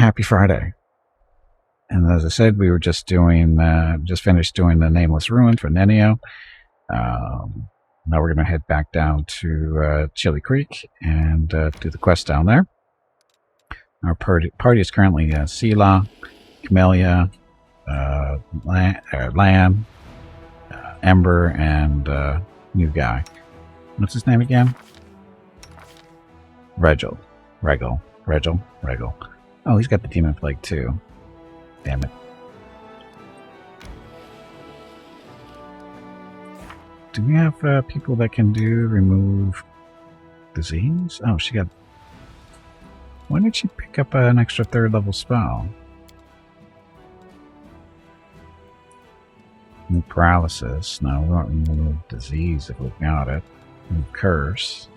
Happy Friday. And as I said, we were just doing, just finished doing the Nameless Ruin for Nenio. Now we're going to head back down to Chili Creek and do the quest down there. Our party is currently Sela, Camellia, Lamb, Ember, and new guy. What's his name again? Regil. Oh, he's got the Demon Plague too. Damn it. Do we have people that can do remove disease? Oh, she got... When did she pick up an extra 3rd level spell? Remove paralysis. No, we won't remove disease if we've got it. Remove curse.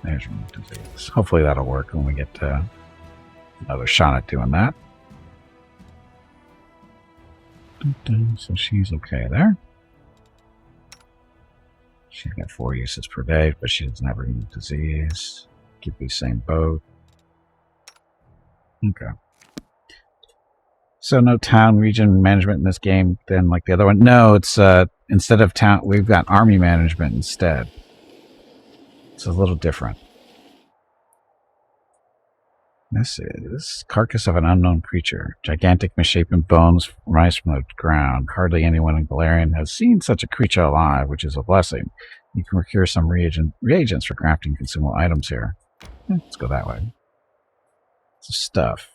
There's remove disease. Hopefully that'll work when we get another shot at doing that. So she's okay there. She's got 4 uses per day, but she doesn't have remove disease. Keep the same boat. Okay. So no town region management in this game then like the other one? No, it's instead of town, we've got army management instead. It's a little different. This is carcass of an unknown creature. Gigantic misshapen bones rise from the ground. Hardly anyone in Galarian has seen such a creature alive, which is a blessing. You can procure some reagents for crafting consumable items here. Let's go that way. Some stuff.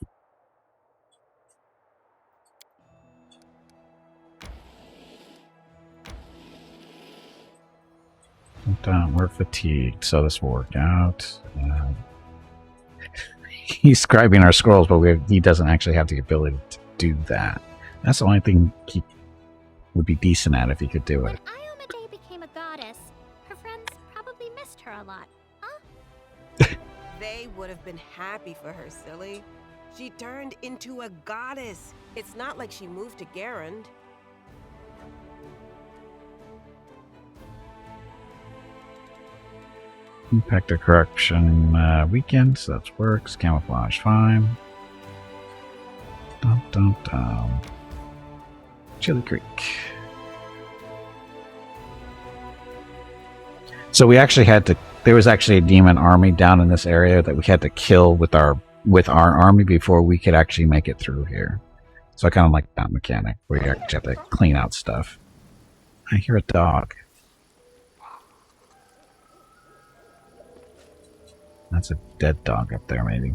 We're fatigued, so this will work out. He's scribing our scrolls, but he doesn't actually have the ability to do that. That's the only thing he would be decent at if he could do it. When Iomedae became a goddess, her friends probably missed her a lot, huh? They would have been happy for her, silly. She turned into a goddess. It's not like she moved to Garand. Impact of corruption weekend, so that works. Camouflage, fine. Chili Creek. So we actually had to. There was actually a demon army down in this area that we had to kill with our army before we could actually make it through here. So I kind of like that mechanic where you actually have to clean out stuff. I hear a dog. That's a dead dog up there, maybe.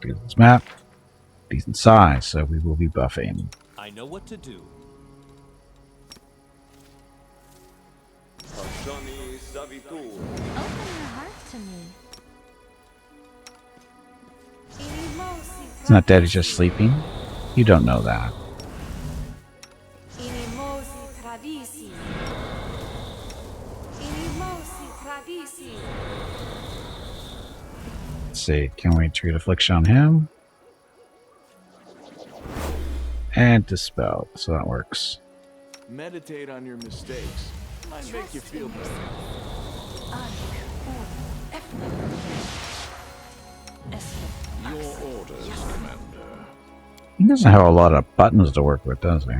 Look at this map. Decent size, so we will be buffing. I know what to do. Open your heart to me. He's not dead, he's just sleeping. You don't know that. Let's see, can we treat affliction on him? And dispel, so that works. Meditate on your mistakes. Might make you feel better. Your orders, Commander. He doesn't have a lot of buttons to work with, does he?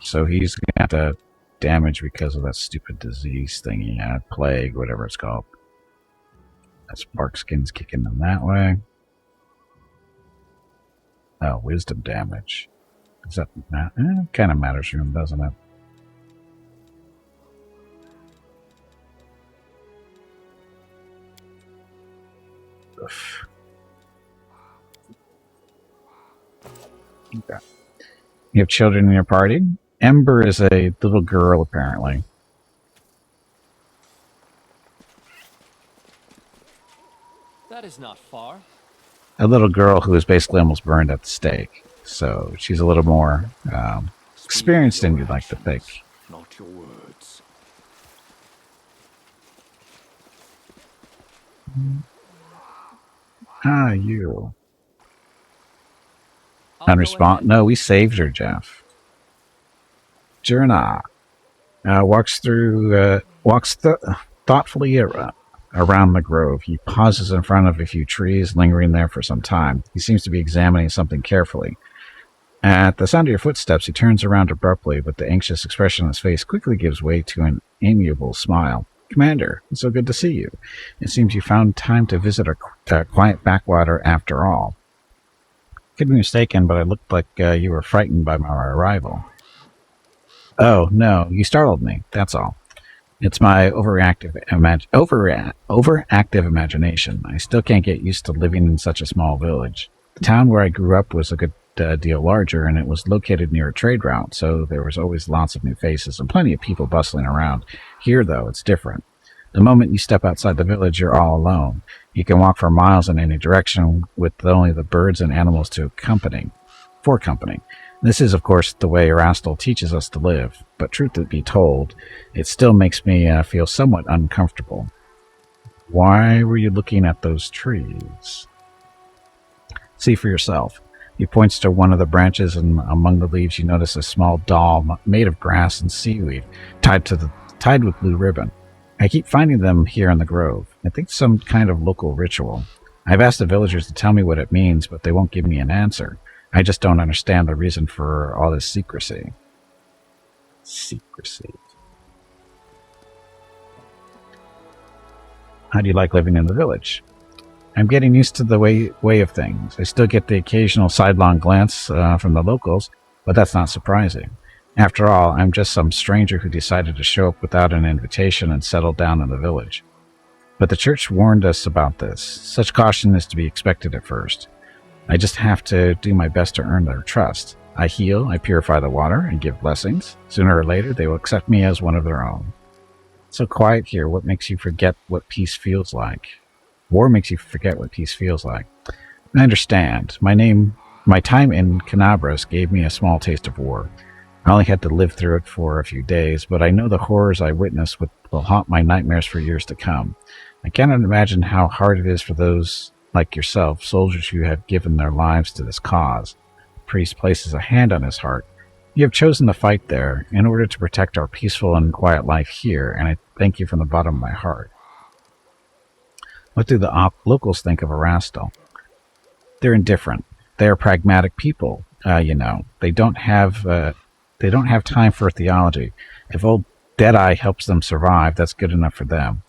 So he's got the damage because of that stupid disease thing he had. Plague, whatever it's called. That's Barkskin's kicking them that way. Oh, wisdom damage. Does that matter? It kind of matters to him, doesn't it? Oof. Okay. You have children in your party? Ember is a little girl, apparently. That is not far. A little girl who is basically almost burned at the stake. So she's a little more experienced than you'd like to think. Not your words. Ah, you. Unresponsive. No, we saved her, Jeff. Jurna walks thoughtfully around the grove. He pauses in front of a few trees, lingering there for some time. He seems to be examining something carefully. At the sound of your footsteps, he turns around abruptly, but the anxious expression on his face quickly gives way to an amiable smile. Commander, it's so good to see you. It seems you found time to visit our quiet backwater after all. Could be mistaken, but it looked like you were frightened by my arrival. Oh, no, you startled me, that's all. It's my overactive imagination. I still can't get used to living in such a small village. The town where I grew up was a good deal larger, and it was located near a trade route, so there was always lots of new faces and plenty of people bustling around. Here, though, it's different. The moment you step outside the village, you're all alone. You can walk for miles in any direction with only the birds and animals for company. This is, of course, the way Erastil teaches us to live, but truth to be told, it still makes me feel somewhat uncomfortable. Why were you looking at those trees? See for yourself. He points to one of the branches, and among the leaves you notice a small doll made of grass and seaweed, tied with blue ribbon. I keep finding them here in the grove. I think it's some kind of local ritual. I've asked the villagers to tell me what it means, but they won't give me an answer. I just don't understand the reason for all this secrecy. Secrecy. How do you like living in the village? I'm getting used to the way of things. I still get the occasional sidelong glance from the locals, but that's not surprising. After all, I'm just some stranger who decided to show up without an invitation and settle down in the village. But the church warned us about this. Such caution is to be expected at first. I just have to do my best to earn their trust. I heal, I purify the water, and give blessings. Sooner or later, they will accept me as one of their own. It's so quiet here. What makes you forget what peace feels like? War makes you forget what peace feels like. I understand. My time in Canabras gave me a small taste of war. I only had to live through it for a few days, but I know the horrors I witnessed will haunt my nightmares for years to come. I cannot imagine how hard it is for those like yourself, soldiers who have given their lives to this cause. The priest places a hand on his heart. You have chosen to fight there in order to protect our peaceful and quiet life here, and I thank you from the bottom of my heart. What do the locals think of Erastil? They're indifferent. They are pragmatic people, They don't have time for theology. If old Deadeye helps them survive, that's good enough for them.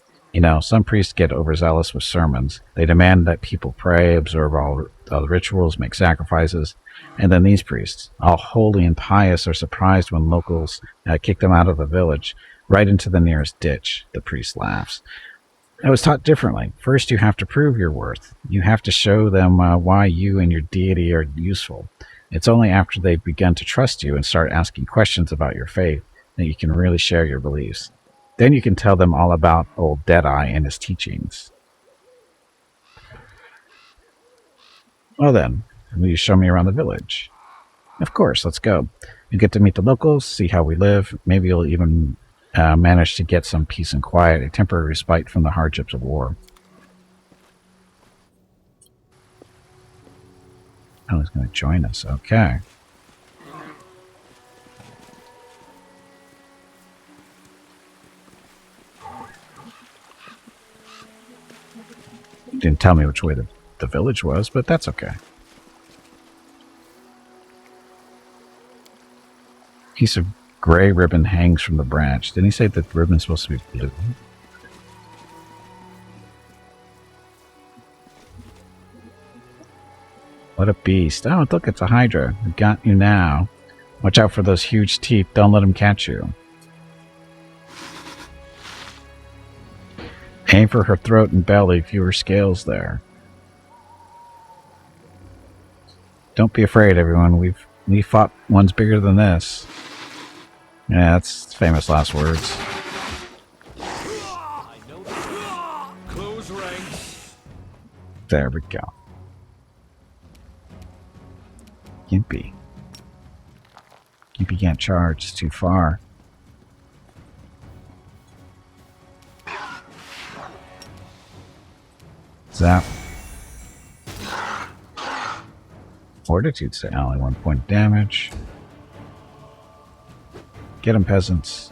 Some priests get overzealous with sermons. They demand that people pray, observe all the rituals, make sacrifices. And then these priests, all holy and pious, are surprised when locals kick them out of the village, right into the nearest ditch. The priest laughs. I was taught differently. First, you have to prove your worth. You have to show them why you and your deity are useful. It's only after they've begun to trust you and start asking questions about your faith that you can really share your beliefs. Then you can tell them all about old Deadeye and his teachings. Well then, will you show me around the village? Of course, let's go. You get to meet the locals, see how we live. Maybe you'll even manage to get some peace and quiet, a temporary respite from the hardships of war. Oh, he's going to join us. Okay. Didn't tell me which way the village was, but that's okay. Piece of gray ribbon hangs from the branch. Didn't he say that the ribbon's supposed to be blue? What a beast. Oh, look, it's a Hydra. We got you now. Watch out for those huge teeth. Don't let them catch you. Aim for her throat and belly. Fewer scales there. Don't be afraid, everyone. We've fought ones bigger than this. Yeah, that's famous last words. I know that. Close ranks. There we go. Gimpy. Gimpy can't charge. It's too far. Zap. Fortitude to ally, 1 point of damage. Get him, peasants.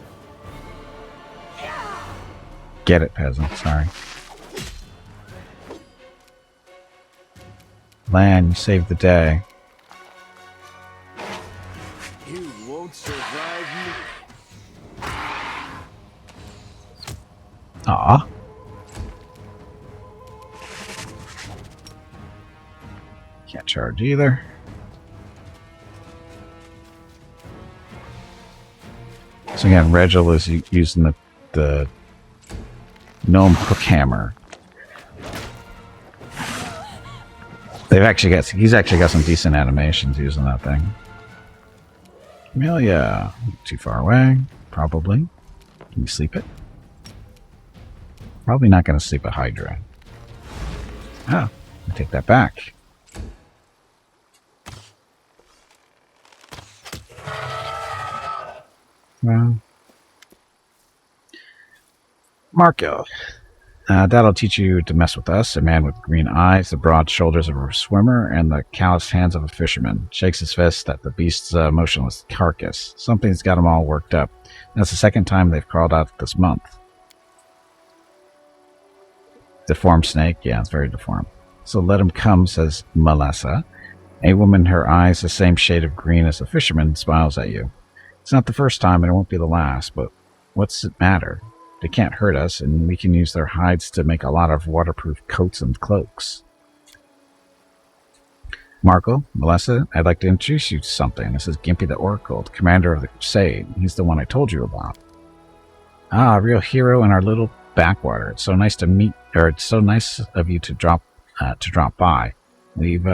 Get it, peasants, sorry. Lan, you saved the day. You won't survive me. Aw. Can't charge either. So again, Regil is using the gnome hook hammer. He's actually got some decent animations using that thing. Amelia, too far away, probably. Can you sleep it? Probably not going to sleep a Hydra. Oh, I take that back. Well, Marco. That'll teach you to mess with us. A man with green eyes, the broad shoulders of a swimmer, and the calloused hands of a fisherman. Shakes his fist at the beast's motionless carcass. Something's got him all worked up. That's the second time they've crawled out this month. Deformed snake? Yeah, it's very deformed. So let him come, says Melissa. A woman, her eyes the same shade of green as the fisherman, smiles at you. It's not the first time, and it won't be the last, but what's it matter? They can't hurt us, and we can use their hides to make a lot of waterproof coats and cloaks. Marco, Melissa, I'd like to introduce you to something. This is Gimpy the Oracle, the commander of the Crusade. He's the one I told you about. Ah, a real hero in our little backwater. It's so nice to meet, or it's so nice of you to drop by. We've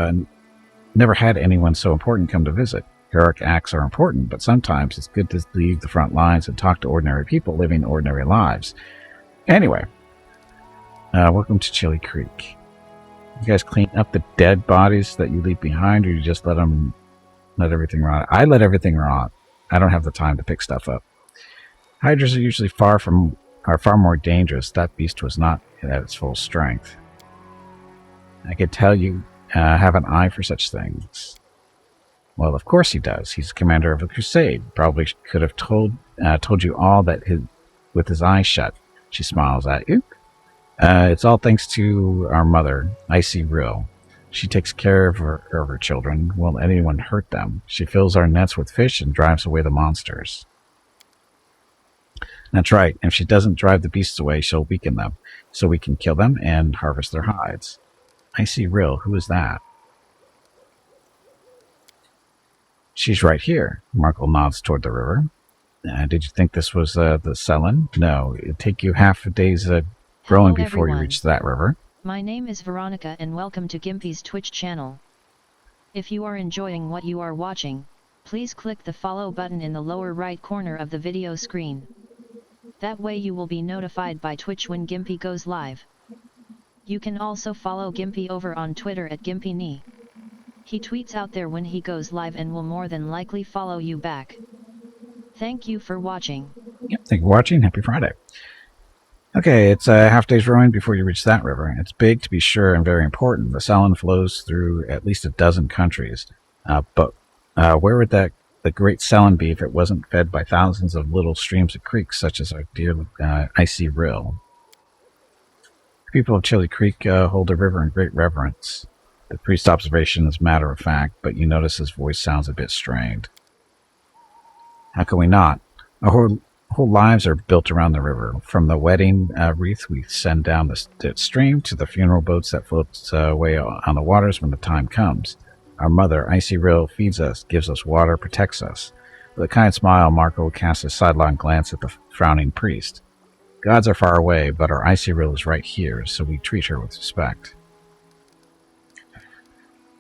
never had anyone so important come to visit. Heroic acts are important, but sometimes it's good to leave the front lines and talk to ordinary people living ordinary lives. Anyway, welcome to Chili Creek. You guys clean up the dead bodies that you leave behind, or you just let everything rot? I let everything rot. I don't have the time to pick stuff up. Hydras are usually far more dangerous. That beast was not at its full strength. I could tell you have an eye for such things. Well, of course he does. He's commander of a crusade. Probably could have told you all that with his eyes shut. She smiles at you. It's all thanks to our mother, Icy Rill. She takes care of her children. Won't anyone hurt them. She fills our nets with fish and drives away the monsters. That's right. If she doesn't drive the beasts away, she'll weaken them, so we can kill them and harvest their hides. Icy Rill, who is that? She's right here. Markle nods toward the river. Did you think this was the Selin? No, it'd take you half a day's rowing before you reach that river. My name is Veronica and welcome to Gimpy's Twitch channel. If you are enjoying what you are watching, please click the follow button in the lower right corner of the video screen. That way you will be notified by Twitch when Gimpy goes live. You can also follow Gimpy over on Twitter at GimpyKnee. He tweets out there when he goes live and will more than likely follow you back. Thank you for watching. Yep, thank you for watching. Happy Friday. Okay, it's a half day's rowing before you reach that river. It's big to be sure and very important. The Selin flows through at least a dozen countries. But where would the great Selin be if it wasn't fed by thousands of little streams and creeks such as our dear Icy Rill? The people of Chili Creek hold the river in great reverence. The priest's observation is matter of fact, but you notice his voice sounds a bit strained. How can we not? Our whole lives are built around the river. From the wedding wreath we send down the stream to the funeral boats that float away on the waters when the time comes. Our mother, Icy Rill, feeds us, gives us water, protects us. With a kind smile, Marco casts a sidelong glance at the frowning priest. Gods are far away, but our Icy Rill is right here, so we treat her with respect.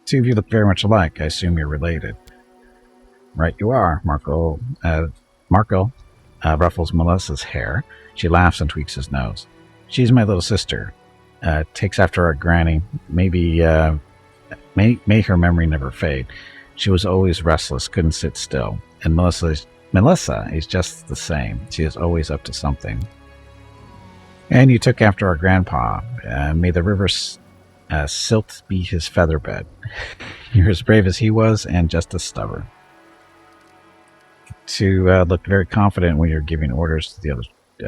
Two of you look very much alike. I assume you're related. Right you are. Marco ruffles Melissa's hair. She laughs and tweaks his nose. She's my little sister. Takes after our granny. Maybe, may her memory never fade. She was always restless, couldn't sit still. And Melissa is just the same. She is always up to something. And you took after our grandpa. May the river's silt be his featherbed. You're as brave as he was, and just as stubborn. To look very confident when you're giving orders to the other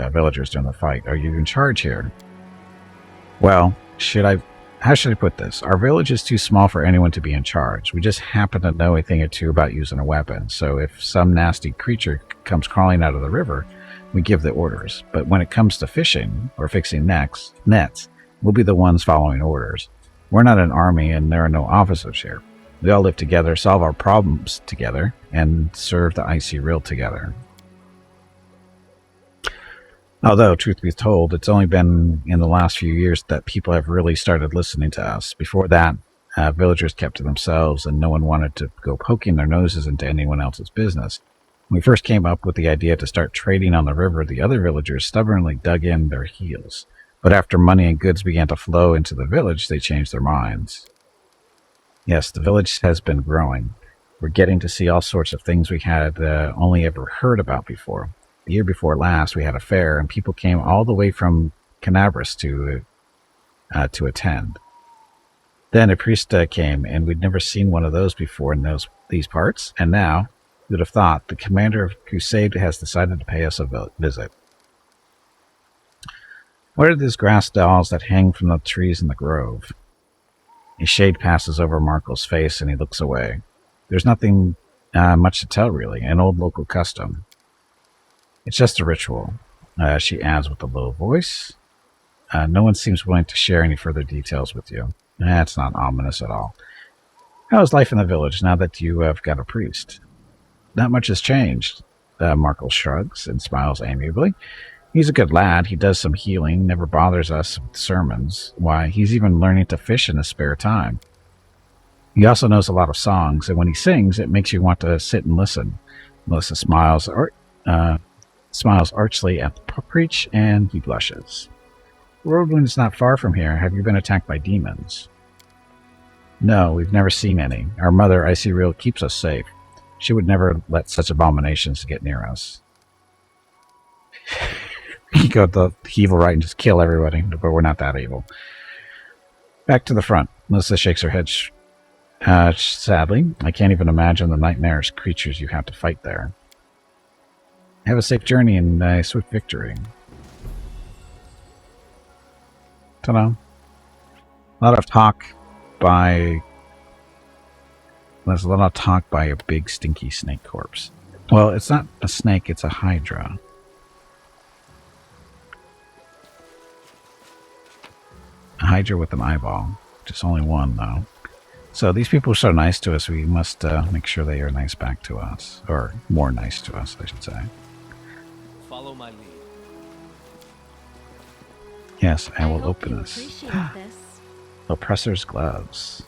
villagers during the fight. Are you in charge here? Well, should I how should I put this? Our village is too small for anyone to be in charge. We just happen to know a thing or two about using a weapon, so if some nasty creature comes crawling out of the river, we give the orders. But when it comes to fishing or fixing nets, we'll be the ones following orders. We're not an army, and there are no officers here. We all live together, solve our problems together, and serve the icy rill together. Although, truth be told, it's only been in the last few years that people have really started listening to us. Before that, villagers kept to themselves, and no one wanted to go poking their noses into anyone else's business. When we first came up with the idea to start trading on the river, the other villagers stubbornly dug in their heels. But after money and goods began to flow into the village, they changed their minds. Yes, the village has been growing. We're getting to see all sorts of things we had only ever heard about before. The year before last, we had a fair, and people came all the way from Canabras to attend. Then a priest came, and we'd never seen one of those before in these parts, and now, you'd have thought, the commander of Crusade has decided to pay us a visit. What are these grass dolls that hang from the trees in the grove? A shade passes over Marco's face, and he looks away. There's nothing much to tell, really, an old local custom. It's just a ritual, she adds with a low voice. No one seems willing to share any further details with you. It's not ominous at all. How is life in the village now that you have got a priest? Not much has changed. Marco shrugs and smiles amiably. He's a good lad. He does some healing, never bothers us with sermons. Why, he's even learning to fish in his spare time. He also knows a lot of songs, and when he sings, it makes you want to sit and listen. Melissa smiles archly at the preach, and he blushes. Roadwind is not far from here. Have you been attacked by demons? No, we've never seen any. Our mother, Icy Real, keeps us safe. She would never let such abominations get near us. You go the evil right and just kill everybody, but we're not that evil. Back to the front. Melissa shakes her head sadly. I can't even imagine the nightmarish creatures you have to fight there. Have a safe journey and a swift victory. Ta-da. A lot of talk by... There's a lot of talk by a big stinky snake corpse. Well, it's not a snake, it's a hydra. A hydra with an eyeball. Just only one, though. So these people are so nice to us, we must make sure they are nice back to us. Or more nice to us, I should say. Follow my lead. Yes, I will open this. this. Oppressor's gloves.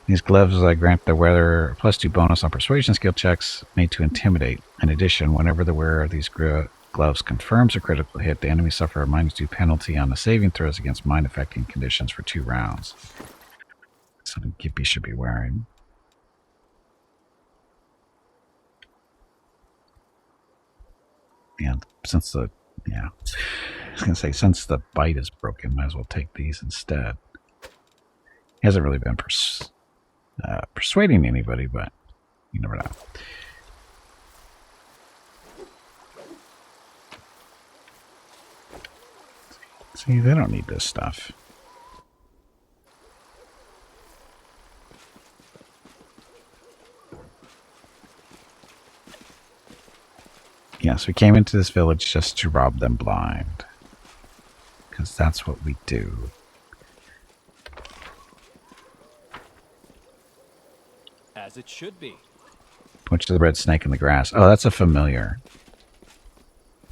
These gloves grant the wearer a +2 bonus on persuasion skill checks made to intimidate. In addition, whenever the wearer of these gloves confirms a critical hit, the enemy suffer a -2 penalty on the saving throws against mind-affecting conditions for 2 rounds. Something Gimpy should be wearing. And since the... yeah. I was going to say, since the bite is broken, might as well take these instead. He hasn't really been persuading anybody, but you never know. See, they don't need this stuff. Yes, we came into this village just to rob them blind. Because that's what we do. As it should be. Which is the red snake in the grass? Oh, that's a familiar.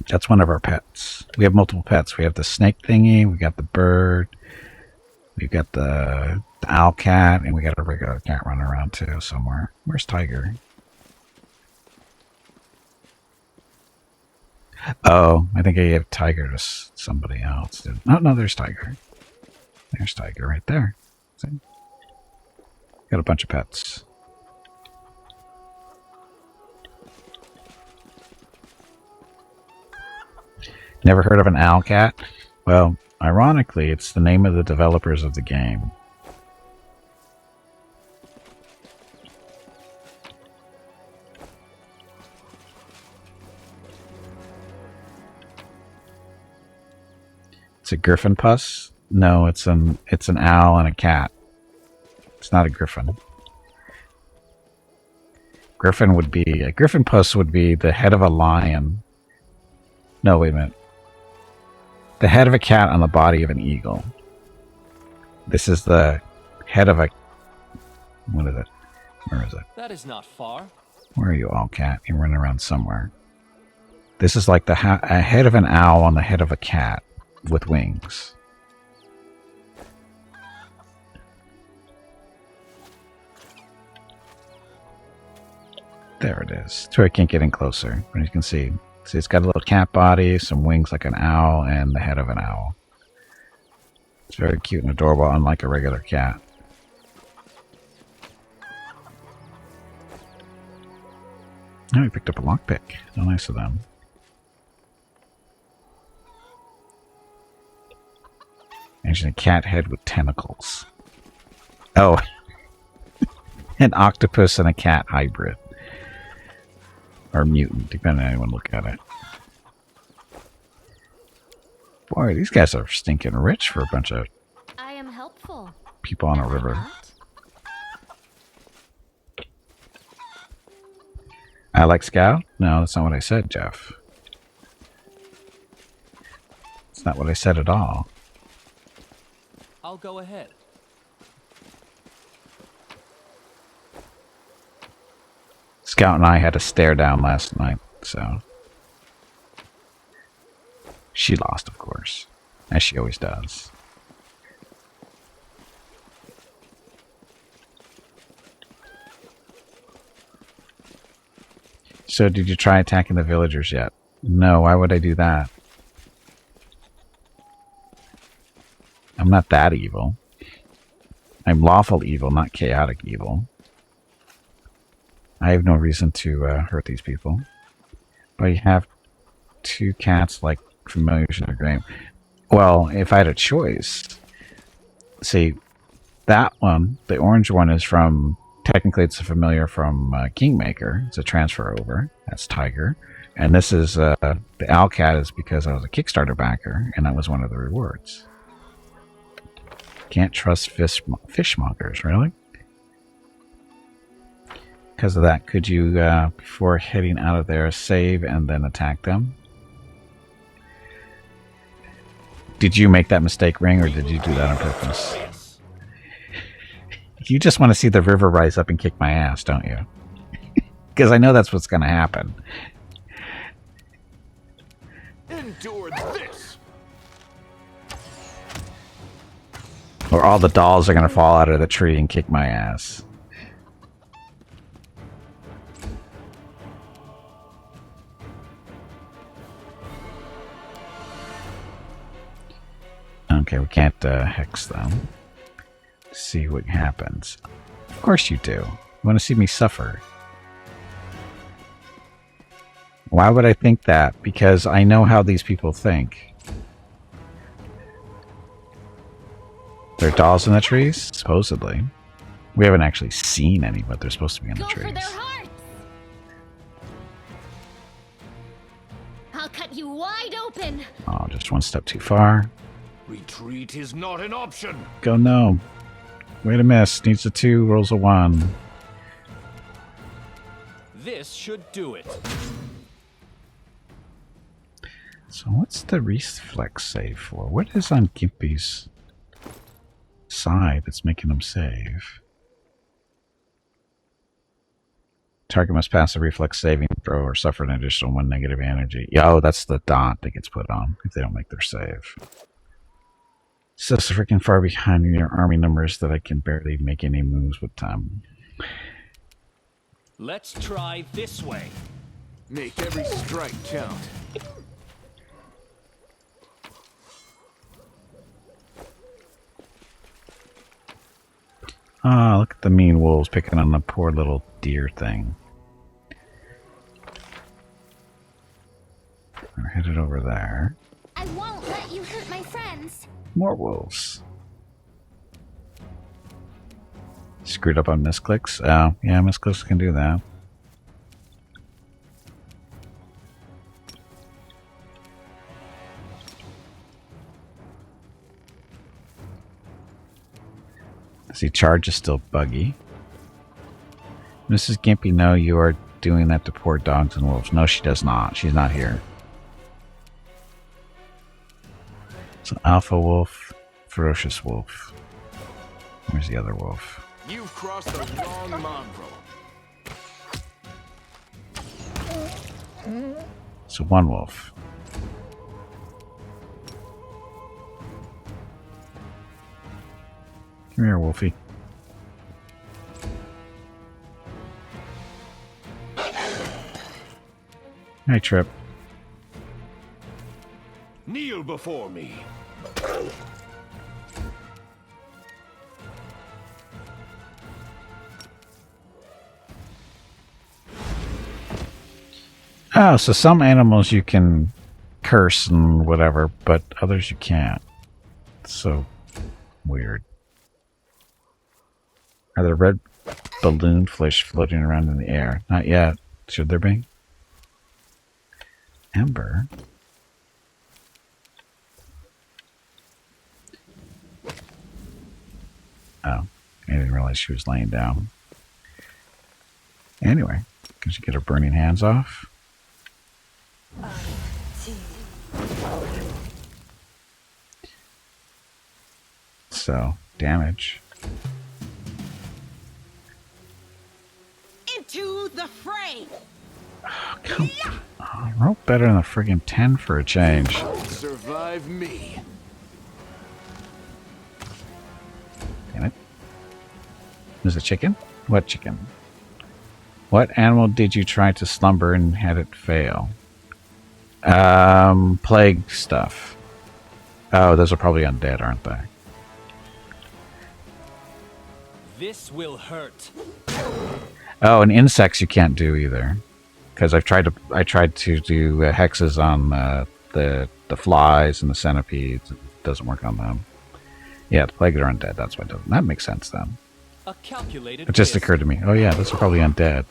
That's one of our pets. We have multiple pets. We have the snake thingy, we got the bird, we got the owl cat, and we got a regular cat running around too somewhere. Where's Tiger? Oh, I think I gave Tiger to somebody else. Oh, no, there's Tiger. There's Tiger right there. See? Got a bunch of pets. Never heard of an owl cat? Well, ironically, it's the name of the developers of the game. It's a griffin puss. No, it's an owl and a cat. It's not a griffin. A griffin puss would be the head of a lion. No, wait a minute. The head of a cat on the body of an eagle. This is the head of a... What is it? Where is it? That is not far. Where are you, all cat? You're running around somewhere. This is like a head of an owl on the head of a cat with wings. There it is. So I can't get in closer. But you can see it's got a little cat body, some wings like an owl, and the head of an owl. It's very cute and adorable, unlike a regular cat. Oh, we picked up a lockpick. How nice of them. Imagine a cat head with tentacles. Oh, an octopus and a cat hybrid. Or mutant, depending on how you want to look at it. Boy, these guys are stinking rich for a bunch of I am helpful. people on a Am I river. not? I like Scout? No, that's not what I said, Jeff. That's not what I said at all. I'll go ahead. Scout and I had a stare down last night, so... She lost, of course. As she always does. So, did you try attacking the villagers yet? No, why would I do that? I'm not that evil. I'm lawful evil, not chaotic evil. I have no reason to hurt these people. But you have two cats like familiars in the game. Well, if I had a choice... See, that one, the orange one is from... Technically, it's a familiar from Kingmaker. It's a transfer over. That's Tiger. And this is... the Owl Cat is because I was a Kickstarter backer, and that was one of the rewards. Can't trust fishmongers, really? Because of that, could you, before heading out of there, save and then attack them? Did you make that mistake, Ring, or did you do that on purpose? You just want to see the river rise up and kick my ass, don't you? Because I know that's what's going to happen. Endure this. Or all the dolls are going to fall out of the tree and kick my ass. Okay, we can't hex them. See what happens. Of course you do. You want to see me suffer. Why would I think that? Because I know how these people think. There are dolls in the trees? Supposedly. We haven't actually seen any, but they're supposed to be in the Go for trees. their hearts! I'll cut you wide open! Oh, just one step too far. Retreat is not an option. Go no. Way to miss. Needs a 2, rolls a 1. This should do it. So what's the reflex save for? What is on Gimpy's side that's making him save? Target must pass a reflex saving throw or suffer an additional 1 negative energy. Yeah, oh, that's the dot that gets put on if they don't make their save. So freaking far behind in your army numbers that I can barely make any moves with time. Let's try this way. Make every strike count. Ah, look at the mean wolves picking on the poor little deer thing. We're headed over there. I won't let you hurt my friends! More wolves. Screwed up on misclicks? Oh, yeah, misclicks can do that. See, charge is still buggy. Mrs. Gimpy, no, you are doing that to poor dogs and wolves. No, she does not. She's not here. So alpha wolf, ferocious wolf. Where's the other wolf? You've crossed the wrong mongrel. So one wolf. Come here, Wolfie. Hi, Trip. Kneel before me. Oh, so some animals you can curse and whatever, but others you can't. So weird. Are there red balloon fish floating around in the air? Not yet. Should there be? Ember? Oh, I didn't realize she was laying down. Anyway, can she get her burning hands off? So, damage. Into the fray! Oh, come on. Roll better than a friggin' 10 for a change. Survive me. Damn it. Is it chicken? What chicken? What animal did you try to slumber and had it fail? Plague stuff. Oh, those are probably undead, aren't they? This will hurt. Oh, and insects you can't do either, because I tried to do hexes on the flies and the centipedes. It doesn't work on them. Yeah, the plague are undead. That's why it doesn't. That makes sense then. A calculated It just risk. occurred to me. Oh yeah, those are probably undead.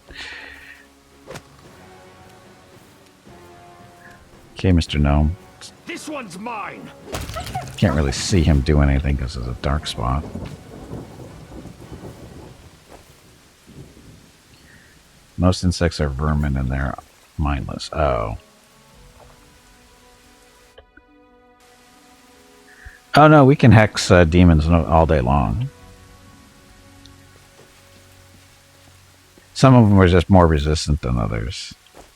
Okay, Mr. Gnome. This one's mine. Can't really see him do anything because there's a dark spot. Most insects are vermin and they're mindless. Oh. Oh no, we can hex demons all day long. Some of them are just more resistant than others.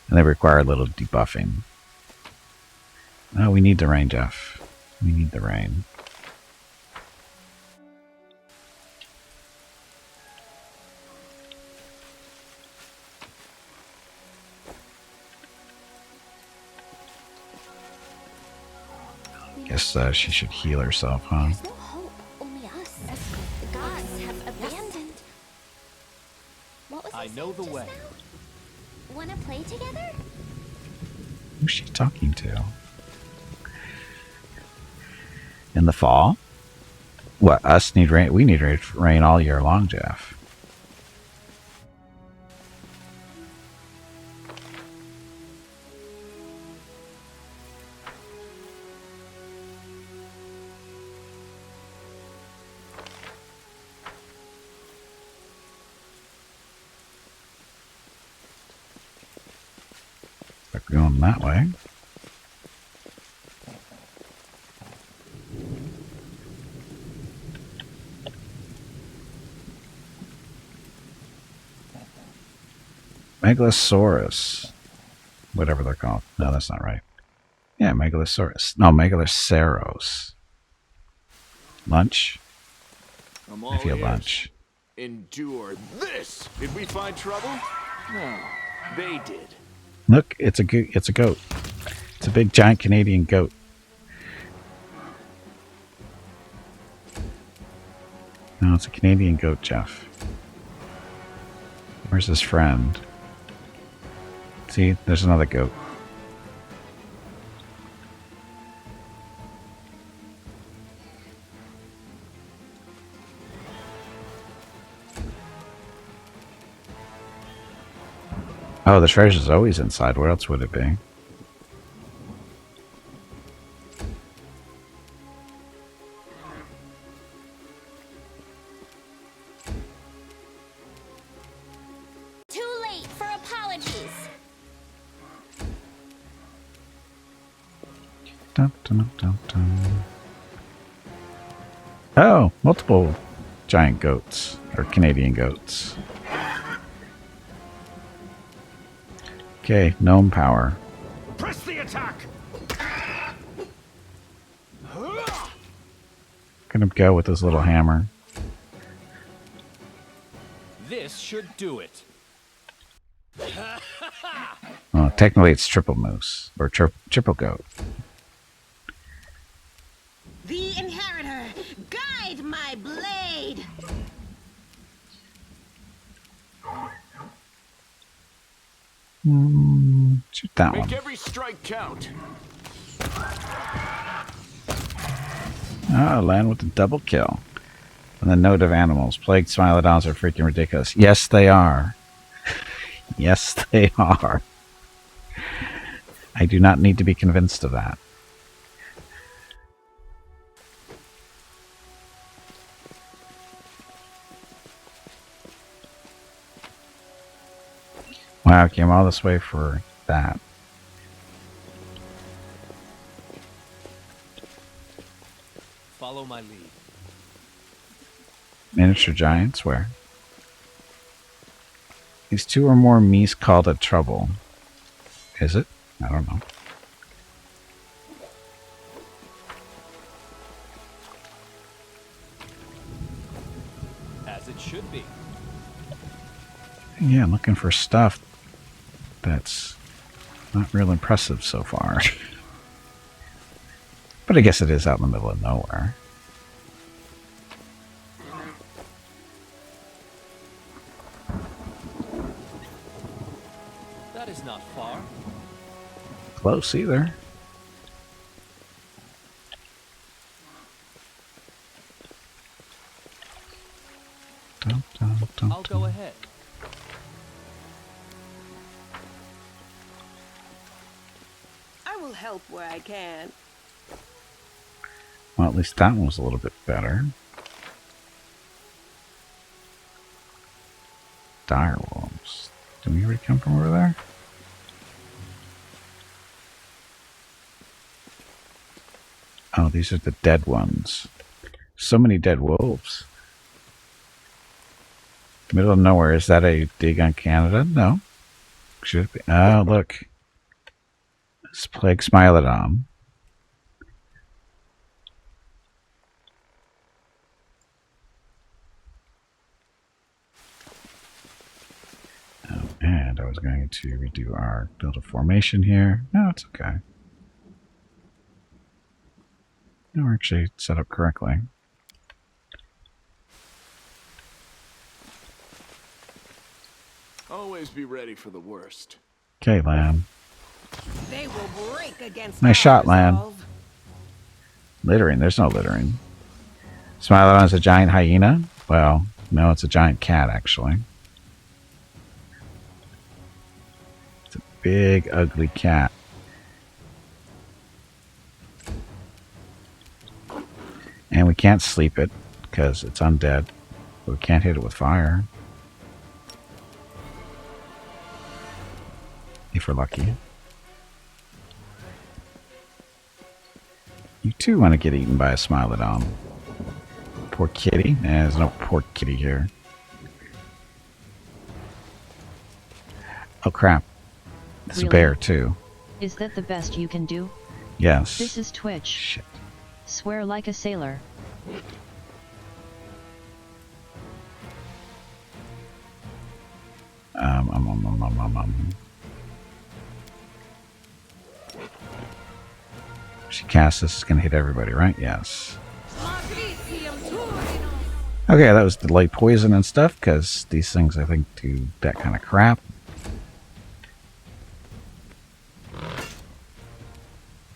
And they require a little debuffing. Oh, we need the rain, Jeff. We need the rain. Guess she should heal herself, huh? There's no hope. Only us. The gods have abandoned. What was I he know the saying way. just now? Wanna play together? Who's she talking to? In the fall? What, us need rain? We need rain all year long, Jeff. But going that way. Megalosaurus. Whatever they're called. No, that's not right. Yeah, Megalosaurus. No, Megaloceros. Lunch? I'm I all feel ears. lunch. Endure this. Did we find trouble? No, they did. Look, it's a goat. It's a big giant Canadian goat. No, it's a Canadian goat, Jeff. Where's his friend? See, there's another goat. Oh, the treasure's always inside. Where else would it be? Dun, dun, dun, dun. Oh, multiple giant goats, or Canadian goats. Okay, gnome power. Press the attack! Gonna go with his little hammer. This should do it. Well, technically it's triple moose, or triple goat. The Inheritor, guide my blade! Shoot that Make one. every strike count. Oh, land with a double kill. And the note of animals. Plagued Smilodons are freaking ridiculous. Yes, they are. Yes, they are. I do not need to be convinced of that. Wow, I came all this way for that. Follow my lead. Miniature giants, where? These two or more me's called a trouble. Is it? I don't know. As it should be. Yeah, I'm looking for stuff that's not real impressive so far. But I guess it is out in the middle of nowhere. That is not far. Close either. Dun, dun, dun, I'll go ahead. I will help where I can. Well, at least that one was a little bit better. Dire wolves. Did we already come from over there? Oh, these are the dead ones. So many dead wolves. Middle of nowhere. Is that a dig on Canada? No. Should it be? Oh, look. It's Plague Smilodon. Oh, and I was going to redo our build a formation here. No, it's okay. No, we're actually set up correctly. Always be ready for the worst. Okay, Lamb. They will break against Nice shot, our Lan. resolve. Littering. There's no littering. Smilodon's a giant hyena? Well, no, it's a giant cat, actually. It's a big, ugly cat. And we can't sleep it, because it's undead. But we can't hit it with fire. If we're lucky. You too want to get eaten by a Smilodon. Poor kitty. There's no poor kitty here. Oh crap. It's Really? a bear too. Is that the best you can do? Yes. This is Twitch. Shit. Swear like a sailor. She casts this, is going to hit everybody, right? Yes. Okay, that was delayed poison and stuff, because these things, I think, do that kind of crap.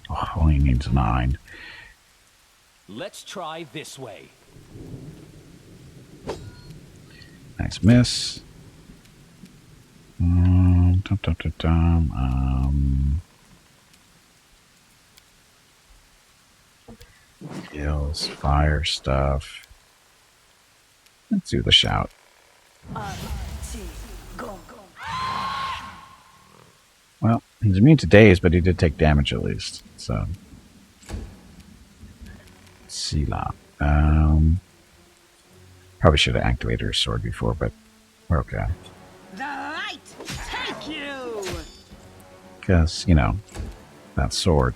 Oh, only needs 9. Let's try this way. Nice miss. Kills, fire stuff. Let's do the shout. Well, he's immune to daze, but he did take damage at least. So Sila. Probably should have activated her sword before, but we're okay. The light take you! Because, you know, that sword.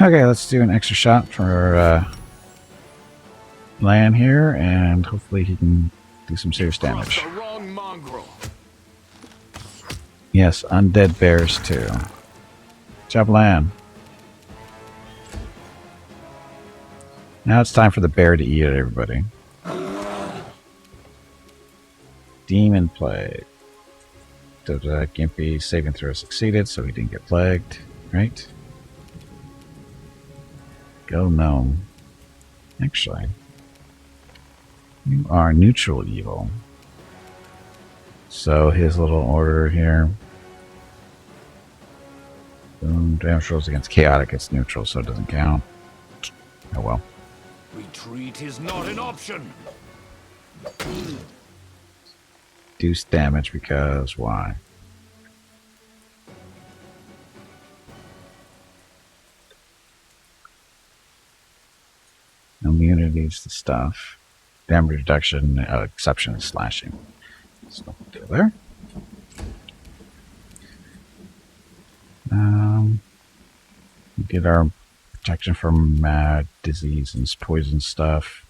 Okay, let's do an extra shot for Lan here, and hopefully he can do some serious damage. Crossed the wrong mongrel. Yes, undead bears too. Good job, Lan. Now it's time for the bear to eat it, everybody. Demon Plague. Gimpy saving throw succeeded, so he didn't get plagued. Right? Go gnome. Actually, you are neutral evil. So his little order here. Boom, damage rolls against chaotic, it's neutral, so it doesn't count. Oh well. Retreat is not an option. Reduce damage because why? Immunities to stuff. Damage reduction, exception is slashing. So no deal there. We get our protection from disease and poison stuff.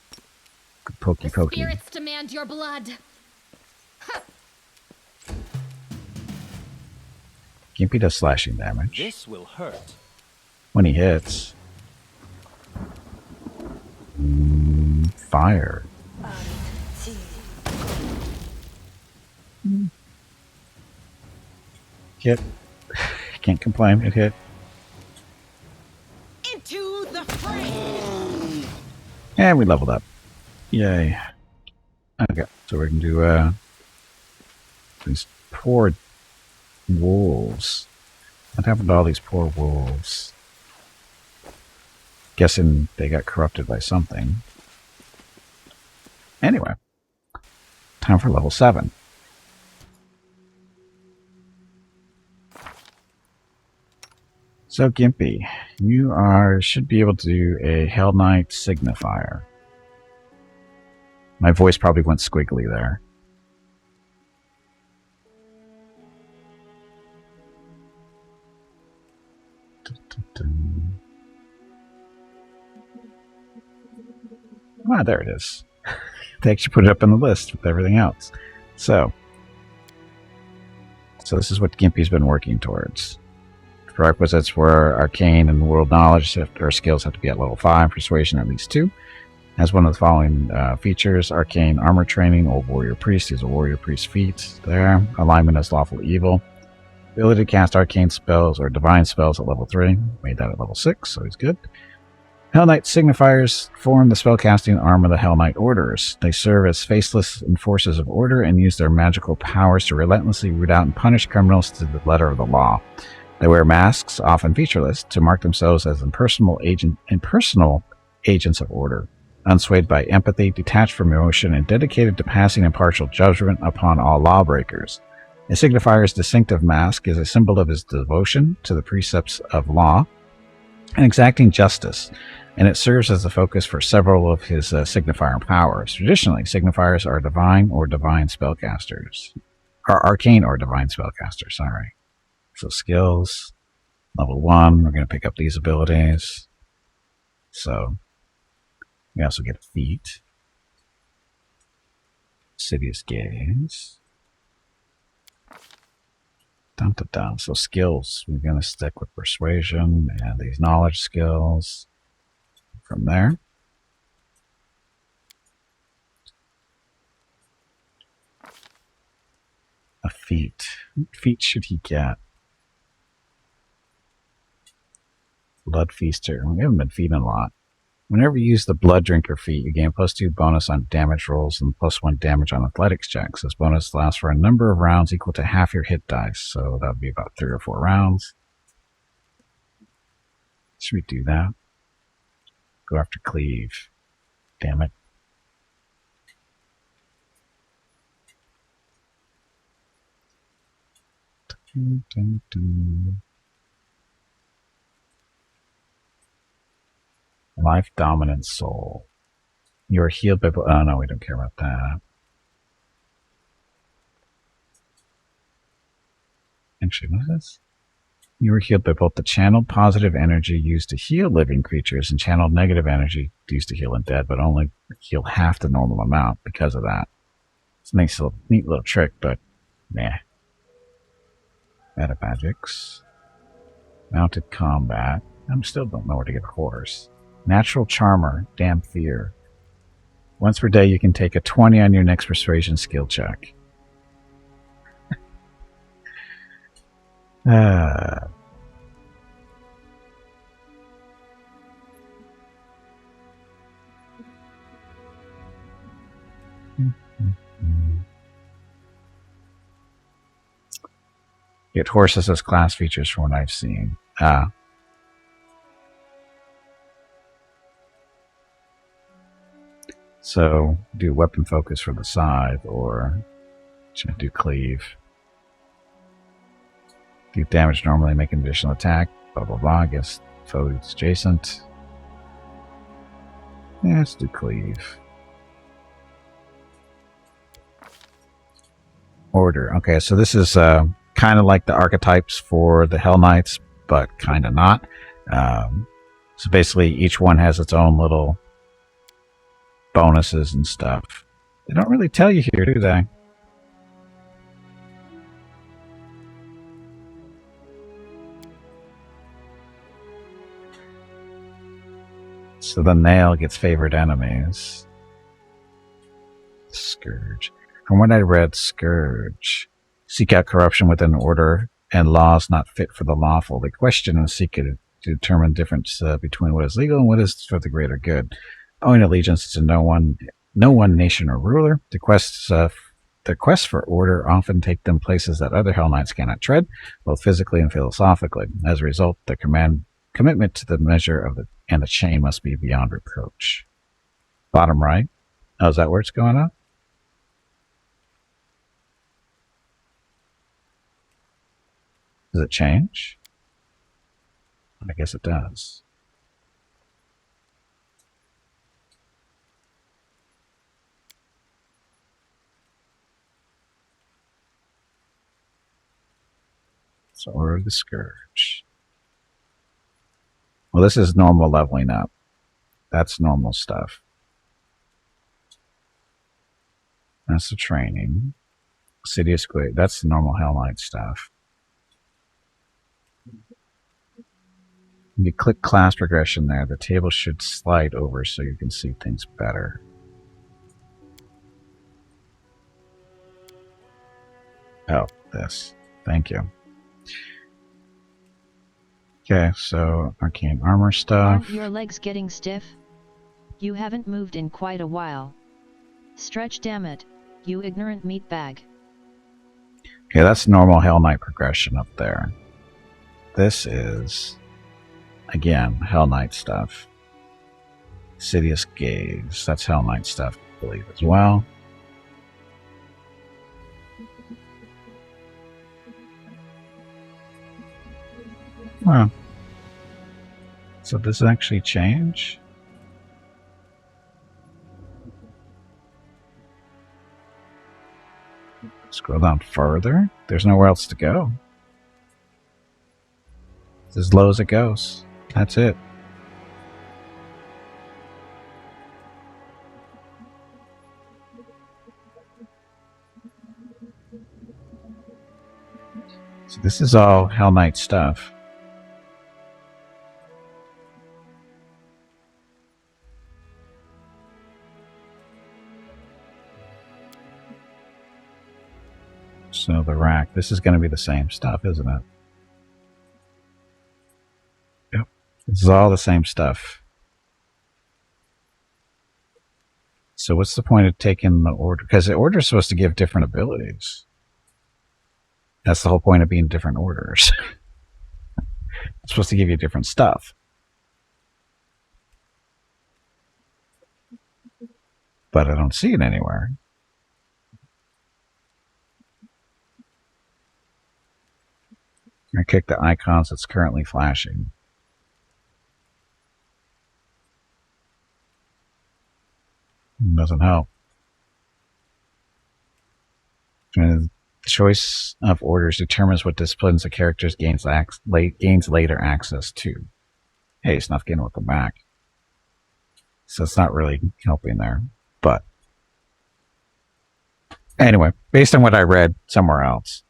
Pokey pokey. Spirits demand your blood. Gimpy does slashing damage This will hurt. when he hits. Fire. Hit. Can't complain. It hit. Into the fray! And we leveled up. Yay. Okay, so we can do these poor wolves. What happened to all these poor wolves? Guessing they got corrupted by something. Anyway, time for level 7. So Gimpy, you should be able to do a Hellknight Signifier. My voice probably went squiggly there. Ah, there it is. They actually put it up on the list with everything else. So this is what Gimpy's been working towards. Prerequisites for arcane and world knowledge. Our skills have to be at level 5, persuasion at least 2. Has one of the following features: arcane armor training, old warrior priest. He's a warrior priest feat there. Alignment as lawful evil. Ability to cast arcane spells or divine spells at level 3. Made that at level 6, so he's good. Hellknight signifiers form the spellcasting arm of the Hellknight orders. They serve as faceless enforcers of order and use their magical powers to relentlessly root out and punish criminals to the letter of the law. They wear masks, often featureless, to mark themselves as impersonal agents of order, unswayed by empathy, detached from emotion, and dedicated to passing impartial judgment upon all lawbreakers. A signifier's distinctive mask is a symbol of his devotion to the precepts of law and exacting justice, and it serves as the focus for several of his signifier powers. Traditionally, signifiers are divine or divine spellcasters. Or arcane or divine spellcasters, sorry. So skills, level 1, we're going to pick up these abilities. So, we also get a feat. Insidious Gaze. Dun, dun, dun. So skills, we're going to stick with persuasion and these knowledge skills. From there, a feat. What feat should he get? Blood Feaster. We haven't been feeding a lot. Whenever you use the Blood Drinker feat, you gain +2 bonus on damage rolls and +1 damage on athletics checks. This bonus lasts for a number of rounds equal to half your hit dice, so that would be about 3 or 4 rounds. Should we do that? Go after Cleave. Damn it. Dun, dun, dun. Life dominant soul. You are healed by... Oh, no, we don't care about that. Actually, what is this? You are healed by both the channeled positive energy used to heal living creatures and channeled negative energy used to heal undead, but only heal half the normal amount because of that. It's a nice little, neat little trick, but meh. Meta magics. Mounted combat. I still don't know where to get a horse. Natural charmer. Damphir. Once per day, you can take a 20 on your next persuasion skill check. Get horses as class features from what I've seen. So do weapon focus for the scythe, or should I do cleave? Do damage normally, make an additional attack, blah blah blah, against foes adjacent. Yeah, let's do cleave. Order. Okay, so this is kind of like the archetypes for the Hellknights, but kind of not. So basically, each one has its own little bonuses and stuff. They don't really tell you here, do they? So the nail gets favored enemies. Scourge. From what I read, Scourge. Seek out corruption within order and laws not fit for the lawful. They question and seek to determine difference between what is legal and what is for the greater good. Owing allegiance to no one nation or ruler, the quests for order often take them places that other Hell Knights cannot tread, both physically and philosophically. As a result, the commitment to the measure of the chain must be beyond reproach. Bottom right. Oh, is that where it's going up? Does it change? I guess it does. So Order of the Scourge. Well, this is normal leveling up. That's normal stuff. That's the training. City of Squid. That's the normal Hell Knight stuff. You click class progression there. The table should slide over so you can see things better. Oh, this. Thank you. Okay, so arcane armor stuff. Aren't your legs getting stiff? You haven't moved in quite a while. Stretch, damn it, you ignorant meatbag. Okay, that's normal Hell Knight progression up there. This is, again, Hell Knight stuff. Sidious Gaze. That's Hell Knight stuff, I believe, as well. Huh. So does it actually change? Scroll down further. There's nowhere else to go. It's as low as it goes. That's it. So this is all Hell Knight stuff. So the rack, this is going to be the same stuff, isn't it? Yep. This is all the same stuff. So what's the point of taking the order? Because the order is supposed to give different abilities. That's the whole point of being different orders. It's supposed to give you different stuff. But I don't see it anywhere. I click the icons that's currently flashing. Doesn't help. And the choice of orders determines what disciplines the character gains later access to. Hey, Snufkin, welcome back. So it's not really helping there. But anyway, based on what I read somewhere else.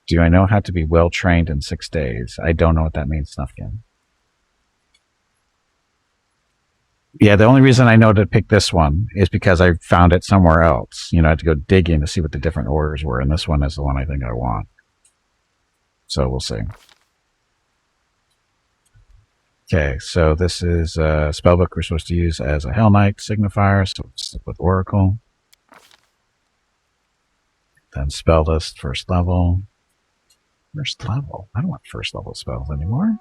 Do I know how to be well trained in 6 days? I don't know what that means, Snufkin. Yeah, the only reason I know to pick this one is because I found it somewhere else. You know, I had to go digging to see what the different orders were, and this one is the one I think I want. So we'll see. Okay, so this is a spellbook we're supposed to use as a Hellknight signifier, so we'll stick with Oracle. Then spell list, first level. First level? I don't want first level spells anymore.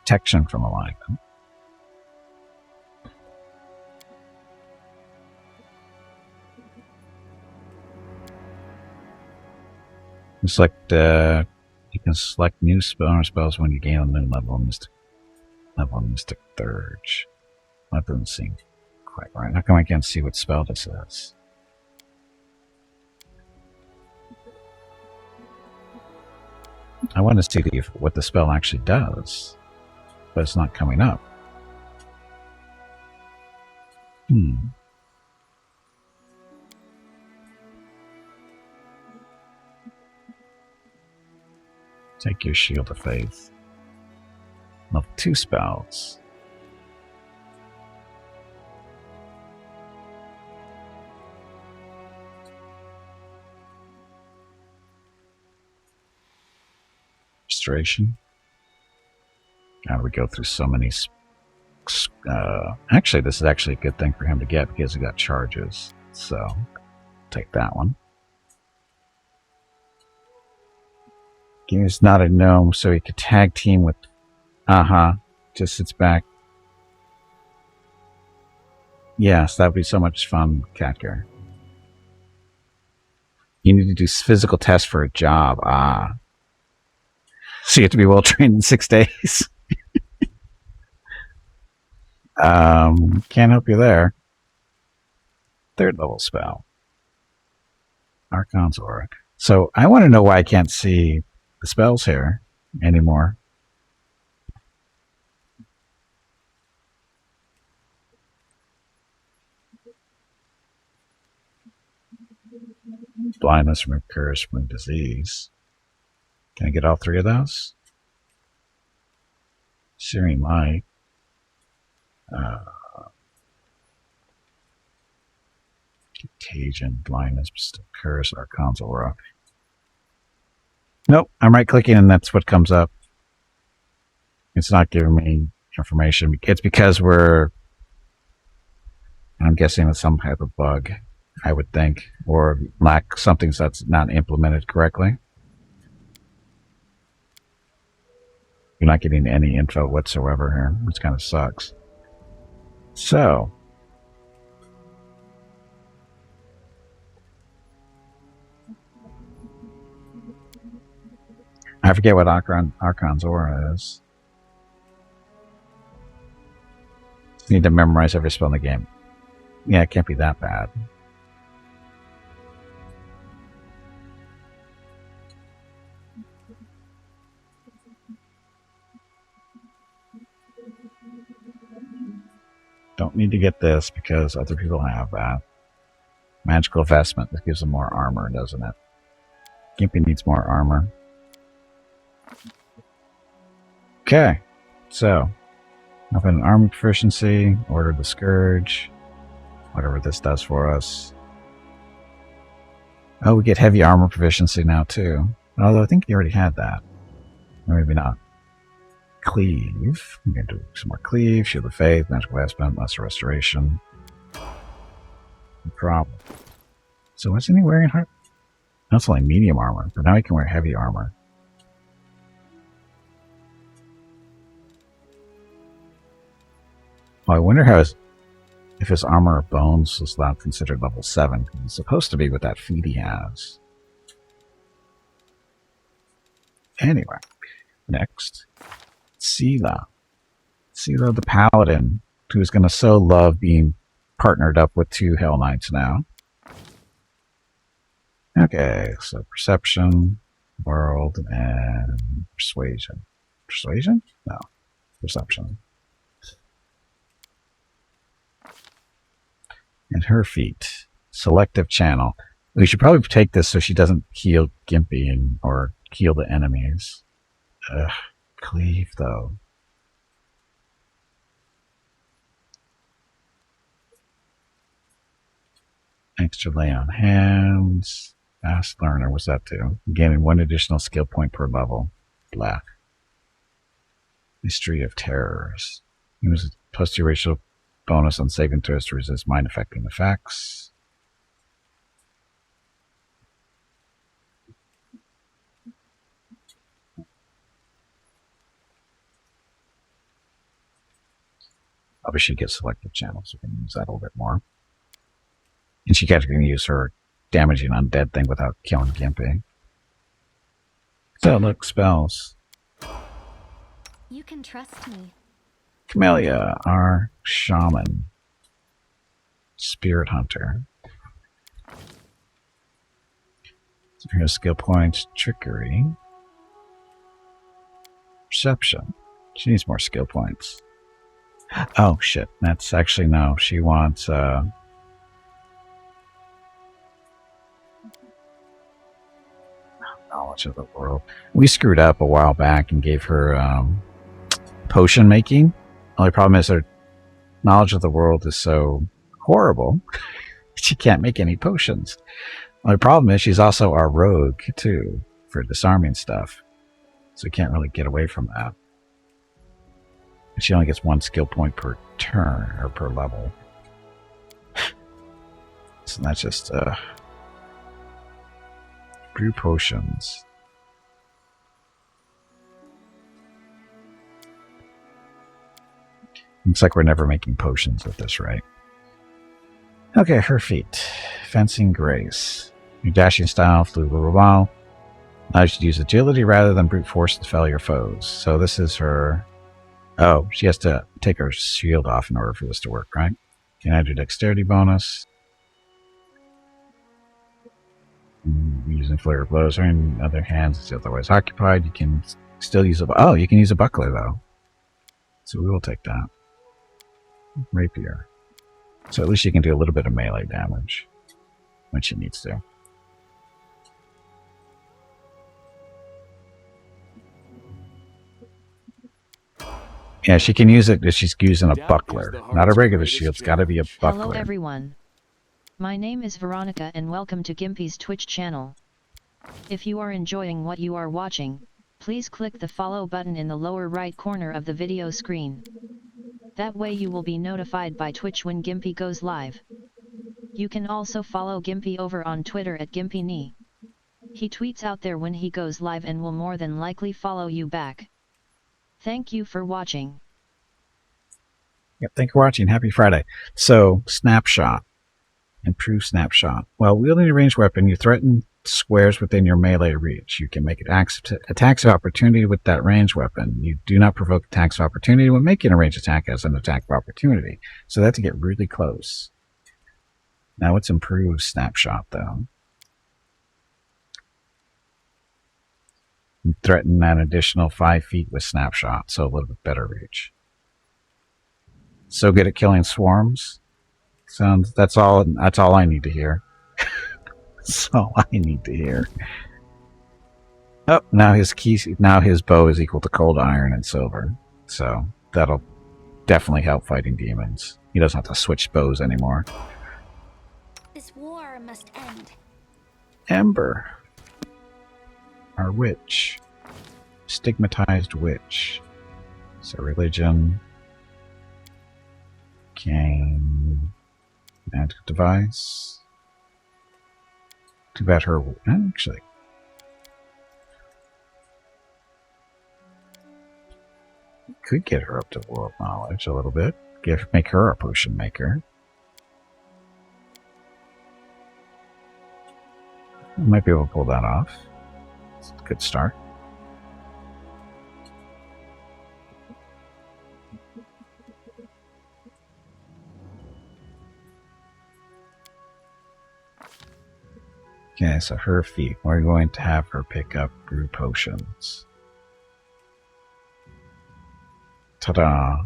Protection from alignment. Select. You can select new spells when you gain a new level in Mystic Thurge. That doesn't seem quite right. How come I can't see what spell this is? I want to see what the spell actually does, but it's not coming up. Take your Shield of Faith. Level 2 spells. Restoration. God, we go through so many. Actually, this is actually a good thing for him to get because he got charges. So, take that one. He's not a gnome, so he could tag team with. Just sits back. Yes, that would be so much fun, Catger. You need to do physical tests for a job. So you have to be well trained in 6 days. Can't help you there. 3rd level spell. Archon's Aura. So I want to know why I can't see the spells here anymore. Blindness from a curse from disease. Can I get all 3 of those? Searing Light. Contagion, Blindness, Curse, Archon's Aura. Nope, I'm right-clicking and that's what comes up. It's not giving me information. It's because I'm guessing it's some type of bug, I would think, or lack something that's not implemented correctly. You're not getting any info whatsoever here, which kind of sucks. So, I forget what Archon's Aura is. Need to memorize every spell in the game. Yeah, it can't be that bad. Don't need to get this because other people have that. Magical Vestment. This gives them more armor, doesn't it? Gimpy needs more armor. Okay, so up in armor proficiency, order the Scourge, whatever this does for us. Oh, we get heavy armor proficiency now too. Although I think you already had that. Or maybe not. Cleave. We can do some more Cleave, Shield of Faith, Magical Vestment, Lesser Restoration. No problem. So wasn't he wearing hard? That's only medium armor, but now he can wear heavy armor. Oh, I wonder how his... If his armor of bones was not considered level 7, he's supposed to be with that feat he has. Anyway, next, Sela. Sela the Paladin, who's going to so love being partnered up with 2 Hellknights now. Okay, so Perception, World, and Persuasion. Persuasion? No, Perception. And her feat, Selective Channel. We should probably take this so she doesn't heal Gimpy or heal the enemies. Ugh, Cleave, though. Extra lay on hands. Fast learner, what's that do? Gaining 1 additional skill point per level. Black. Mystery of Terrors. Use plus 2 racial bonus on saving throws to resist mind affecting effects. Probably should get selective channels. We can use that a little bit more. And she can use her damaging undead thing without killing Gimpy. So look, spells. You can trust me. Camellia, our shaman. Spirit hunter. So here's skill points, trickery. Perception. She needs more skill points. Oh shit, that's actually no. She wants knowledge of the world. We screwed up a while back and gave her potion making. Only problem is her knowledge of the world is so horrible she can't make any potions. Only problem is she's also our rogue too for disarming stuff, so we can't really get away from that. And she only gets 1 skill point per turn or per level. So that's just brew potions. Looks like we're never making potions with this, right? Okay, her feat. Fencing Grace. Your dashing style, flew while. Now you should use agility rather than brute force to fell your foes. So this is her... Oh, she has to take her shield off in order for this to work, right? Can I do dexterity bonus? Using flare of blows or in other hands is otherwise occupied. You can still use a... Oh, you can use a buckler, though. So we will take that. Rapier. So at least she can do a little bit of melee damage when she needs to. Yeah, she can use it if she's using a buckler. Not a regular shield. It's got to be a buckler. Hello everyone. My name is Veronica and welcome to Gimpy's Twitch channel. If you are enjoying what you are watching, please click the follow button in the lower right corner of the video screen. That way you will be notified by Twitch when Gimpy goes live. You can also follow Gimpy over on Twitter at GimpyKnee. He tweets out there when he goes live and will more than likely follow you back. Thank you for watching. Yep, thank you for watching. Happy Friday. So, snapshot. Improve snapshot. While wielding a ranged weapon, you threaten squares within your melee reach. You can make attacks of opportunity with that ranged weapon. You do not provoke attacks of opportunity when making a ranged attack as an attack of opportunity. So they have to get really close. Now it's improved snapshot, though. You threaten an additional 5 feet with snapshot, so a little bit better reach. So good at killing swarms. That's all I need to hear. That's all I need to hear. Oh, now his bow is equal to cold iron and silver. So that'll definitely help fighting demons. He doesn't have to switch bows anymore. This war must end. Ember. Our witch. Stigmatized witch. So religion. Cane. Magic device. Too bad her... Actually... Could get her up to world knowledge a little bit. Make her a potion maker. I might be able to pull that off. It's a good start. Okay, so her feat. We're going to have her pick up brew potions. Ta-da!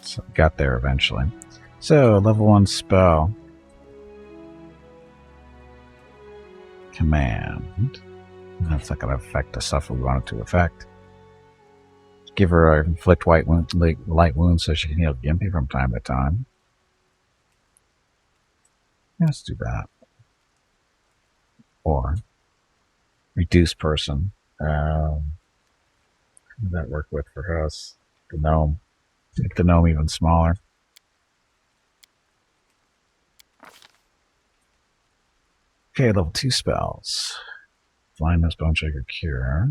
So got there eventually. So, level 1 spell. Command. That's not going to affect the stuff we want it to affect. Give her a inflict light wounds so she can heal Gimpy from time to time. Let's do that. Or reduce person. How does that work with for us? The gnome. Make the gnome even smaller. Okay, level 2 spells. Blindness, Bone Shaker, Cure.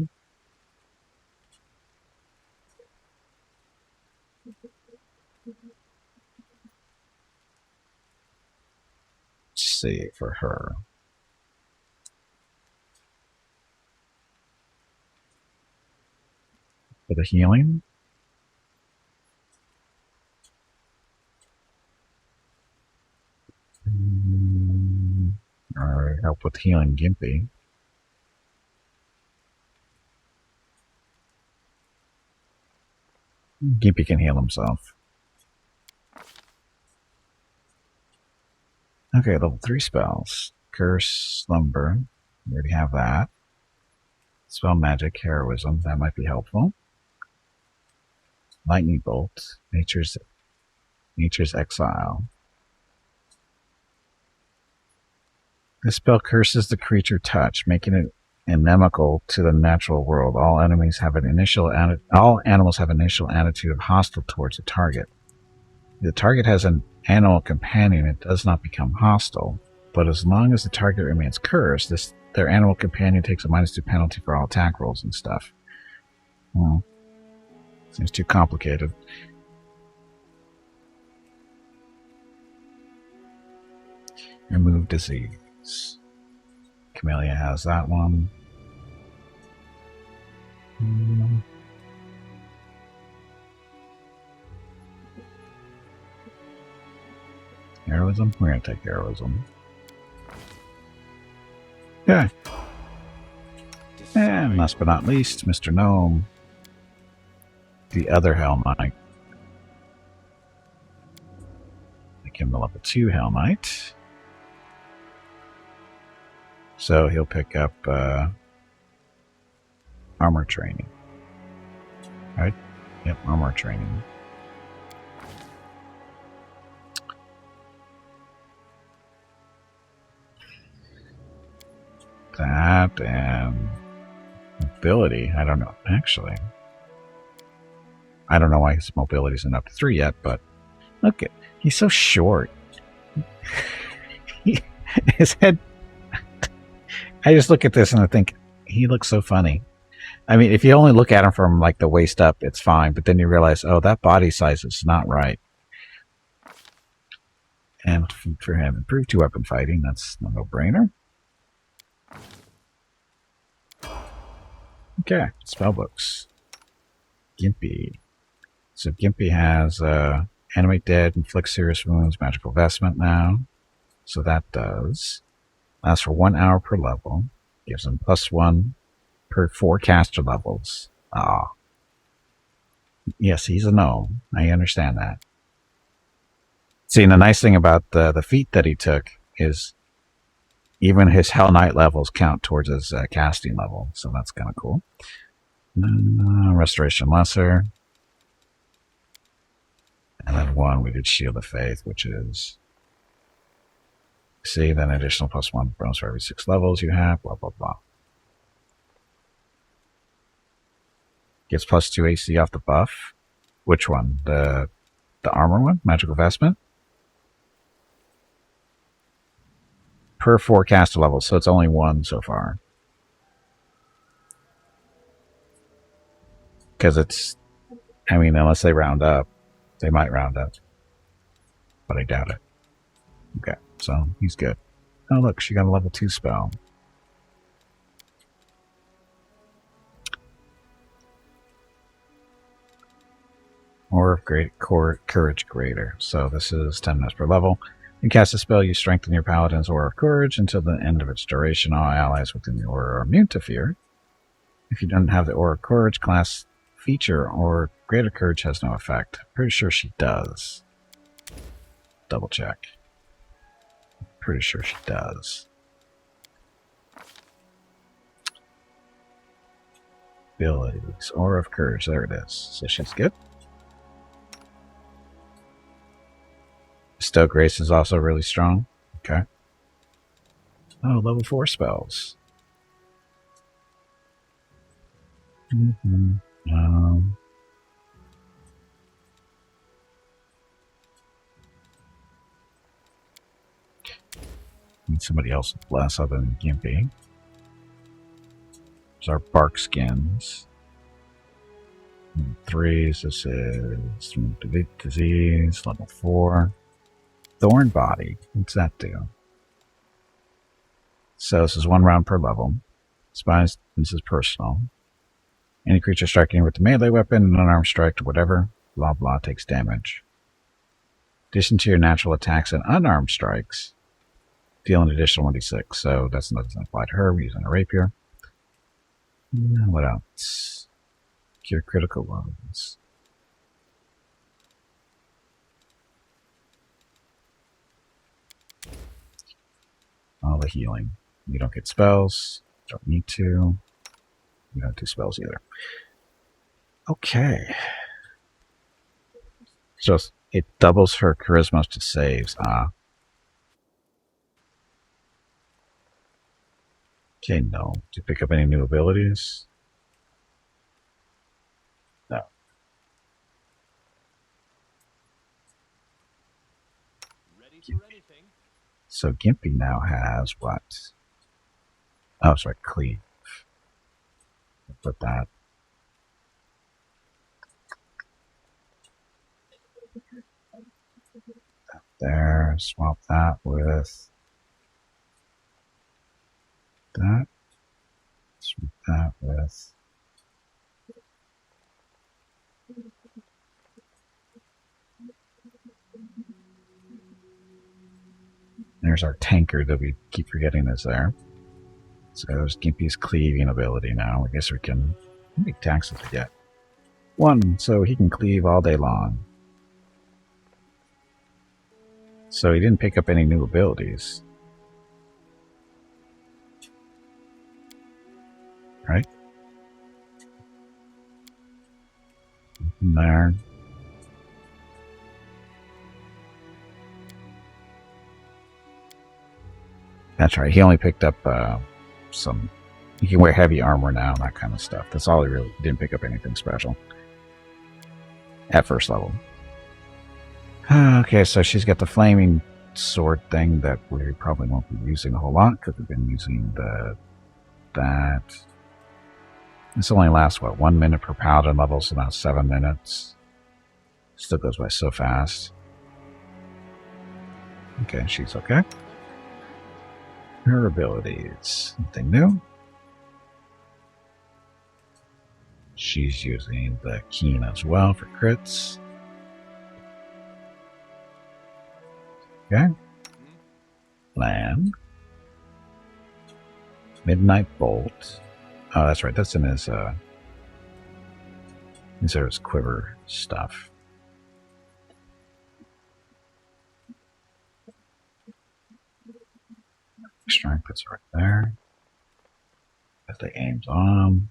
Let's see for her. For the healing. Or help with healing Gimpy. Gimpy can heal himself. Okay, level 3 spells. Curse, Slumber. We already have that. Spell Magic, Heroism. That might be helpful. Lightning Bolt. Nature's Exile. This spell curses the creature touch, making it inimical to the natural world. All animals have an initial attitude of hostile towards the target. If the target has an animal companion, it does not become hostile. But as long as the target remains cursed, their animal companion takes a -2 penalty for all attack rolls and stuff. Well, seems too complicated. Remove disease. Camellia has that one. Heroism? We're going to take heroism. Okay. And last but not least, Mr. Gnome. The other Hellknight. Make him the level 2 Hellknight. So he'll pick up armor training. Right? Yep, armor training. That and mobility. I don't know. Actually, I don't know why his mobility isn't up to 3 yet, but look at, he's so short. His head. I just look at this and I think he looks so funny. I mean, if you only look at him from like the waist up, it's fine, but then you realize, oh, that body size is not right. And for him, improved 2-weapon fighting, that's a no-brainer. Okay, spellbooks. Gimpy. So Gimpy has Animate Dead, Inflict Serious Wounds, Magical Vestment now. So that does. Lasts for 1 hour per level. Gives him +1 per 4 caster levels. Ah. Yes, he's a gnome. I understand that. See, and the nice thing about the feat that he took is even his Hellknight levels count towards his casting level. So that's kind of cool. Restoration Lesser. And then 1, we did Shield of Faith, which is... See, then additional +1 bonus for every 6 levels you have, blah, blah, blah. Gets +2 AC off the buff. Which one? The armor one? Magical Vestment? Per 4 caster levels, so it's only 1 so far. Because it's... I mean, unless they round up. They might round up. But I doubt it. Okay, so he's good. Oh, look, she got a level 2 spell. Or of great courage greater. So this is 10 minutes per level. You cast a spell, you strengthen your paladin's aura of courage until the end of its duration. All allies within the aura are immune to fear. If you don't have the aura of courage class feature, or greater courage has no effect. Pretty sure she does. Double check. Pretty sure she does. Abilities. Aura of courage. There it is. So she's good. Stoke Grace is also really strong. Okay. Oh, level 4 spells. Need somebody else with less other than Gimpy. There's our bark skins. 3s. This is disease. Level 4. Thorn body. What's that do? So this is 1 round per level. Spies. This is personal. Any creature striking with a melee weapon, an unarmed strike, or whatever, blah blah, takes damage. In addition to your natural attacks and unarmed strikes, deal an additional 1d6. So that doesn't apply to her. We're using a rapier. What else? Cure critical wounds. All the healing. You don't get spells. Don't need to. You don't do spells either. Okay. So it doubles her charisma to saves. Okay, no. Do you pick up any new abilities? No. Ready for anything. So Gimpy now has what? Oh, sorry, cleave. Put that. There. Swap that with that. Swap that with. There's our tanker that we keep forgetting is there. So there's Gimpy's cleaving ability now. I guess we can. How many attacks does he get? 1, so he can cleave all day long. So he didn't pick up any new abilities. Right? There. That's right. He only picked up some. He can wear heavy armor now, that kind of stuff. That's all he really didn't pick up anything special at first level. Okay, so she's got the flaming sword thing that we probably won't be using a whole lot because we've been using that. This only lasts what, 1 minute per paladin level, so now 7 minutes. Still goes by so fast. Okay, she's okay. Her abilities. Nothing new. She's using the keen as well for crits. Okay. Land. Midnight Bolt. Oh, that's right. That's in his these are his quiver stuff. Strength, that's right there. As they aims on.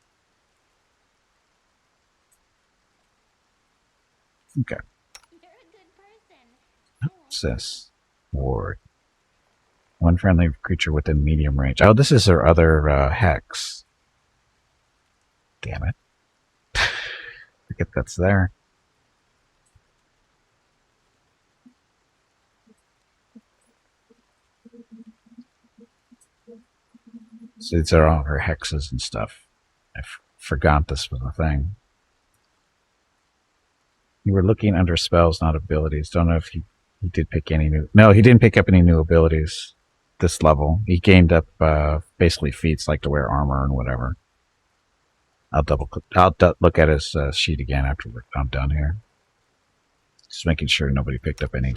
Okay. You're a good person. What's this? Ward. One friendly creature within medium range. Oh, this is her other hex. Damn it. Forget that's there. So these are all her hexes and stuff. I forgot this was a thing. You were looking under spells, not abilities. Don't know if he did pick any new... No, he didn't pick up any new abilities. this level. He gained up basically feats like to wear armor and whatever. I'll look at his sheet again after I'm done here. Just making sure nobody picked up any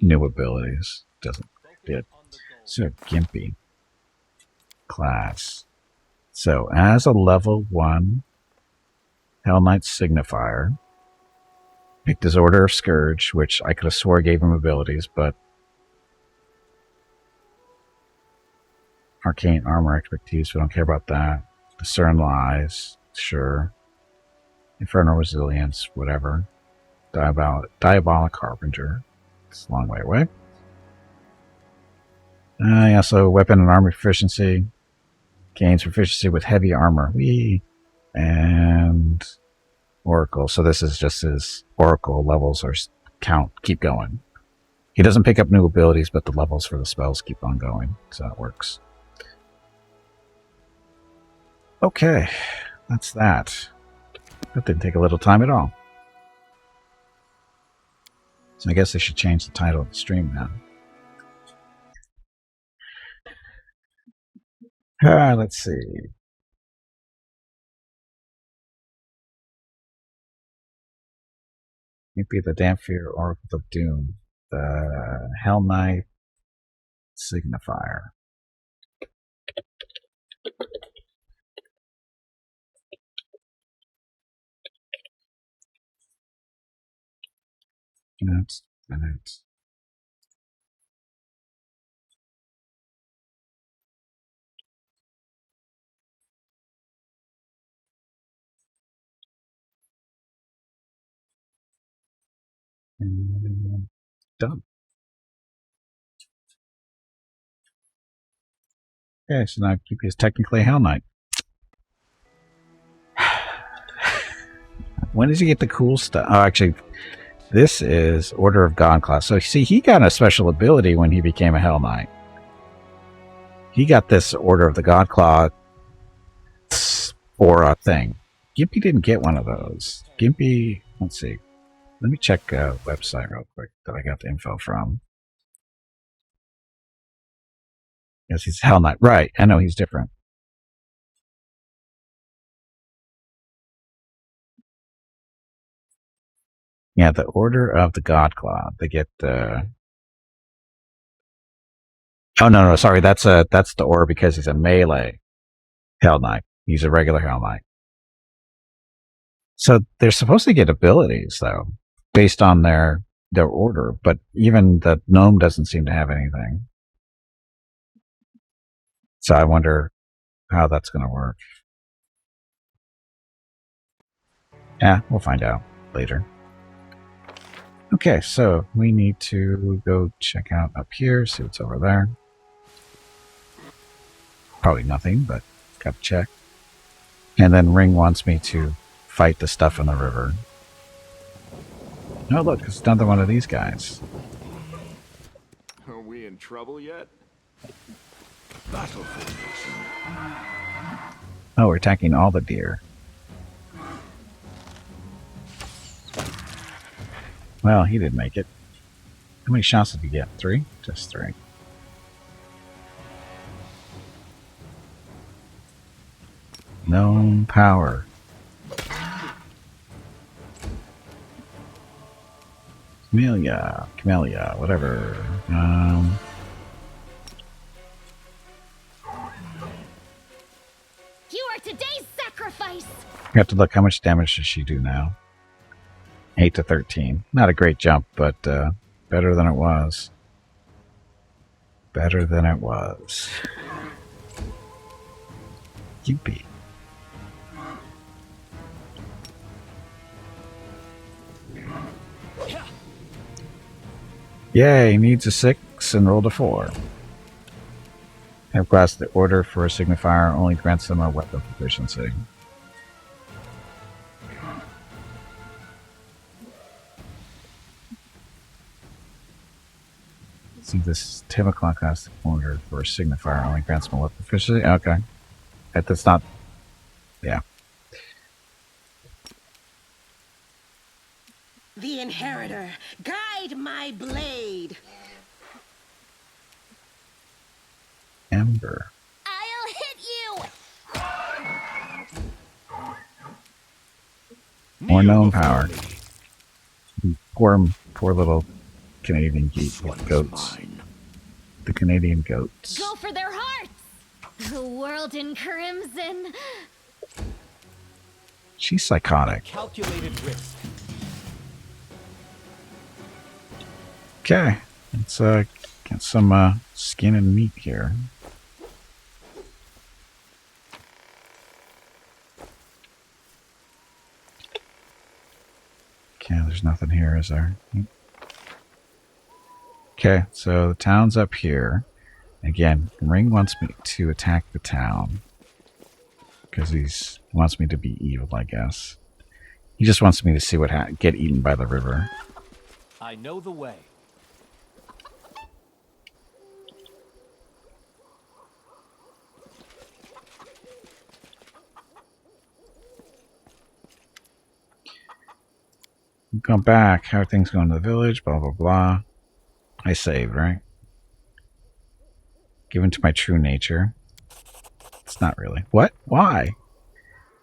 new abilities. Doesn't fit. So Gimpy class. So as a level 1 Hellknight Signifier, picked his Order of Scourge, which I could have swore gave him abilities, but Arcane Armor Expertise, we don't care about that. Discern Lies, sure. Infernal Resilience, whatever. Diabolic Harbinger, it's a long way away. Yeah, so weapon and armor proficiency. Gains proficiency with heavy armor. And Oracle. So this is just his Oracle levels are keep going. He doesn't pick up new abilities, but the levels for the spells keep on going. So that works. Okay, that's that. That didn't take a little time at all. So I guess they should change the title of the stream now. Let's see. Maybe the Damphir Oracle of Doom. The Hellknight Signifier. That's it. And done. Okay, so now Gimpy is technically a Hellknight. When does he get the cool stuff? Oh, actually, this is Order of God class. So, see, he got a special ability when he became a Hellknight. He got this Order of the God Claw aura thing. Gimpy didn't get one of those. Gimpy, let's see. Let me check a website real quick that I got the info from. Yes, he's Hellknight. Right, I know he's different. Yeah, the Order of the God Claw. They get the... Oh, no, sorry. That's the Aura because he's a melee Hellknight. He's a regular Hellknight. So they're supposed to get abilities, though, based on their order. But even the gnome doesn't seem to have anything. So I wonder how that's going to work. Yeah, we'll find out later. Okay, so we need to go check out up here, see what's over there. Probably nothing, but gotta check. And then Ring wants me to fight the stuff in the river. Oh, look, it's another one of these guys. Are we in trouble yet? Battle formation. Oh, we're attacking all the deer. Well, he didn't make it. How many shots did he get? 3? Just 3. Gnome power. Camellia, whatever. You are today's sacrifice! We have to look, how much damage does she do now? 8 to 13. Not a great jump, but better than it was. Better than it was. Gimpy. Yay, needs a 6 and rolled a 4. Have class the order for a signifier only grants them a weapon proficiency. See, this 10 o'clock class the order for a signifier only grants them a weapon proficiency. Okay. That's not. Yeah. The Inheritor, guide my blade. Ember. I'll hit you! More Kneel gnome before power. me. Poor little Canadian This one's goats. mine. The Canadian goats. Go for their hearts! The world in crimson. She's psychotic. Calculated risk. Okay, let's get some skin and meat here. Okay, there's nothing here, is there? Okay, so the town's up here. Again, Ring wants me to attack the town. Because he wants me to be evil, I guess. He just wants me to see what get eaten by the river. I know the way. Come back. How are things going to the village? Blah, blah, blah. I saved, right? Given to my true nature. It's not really. What? Why?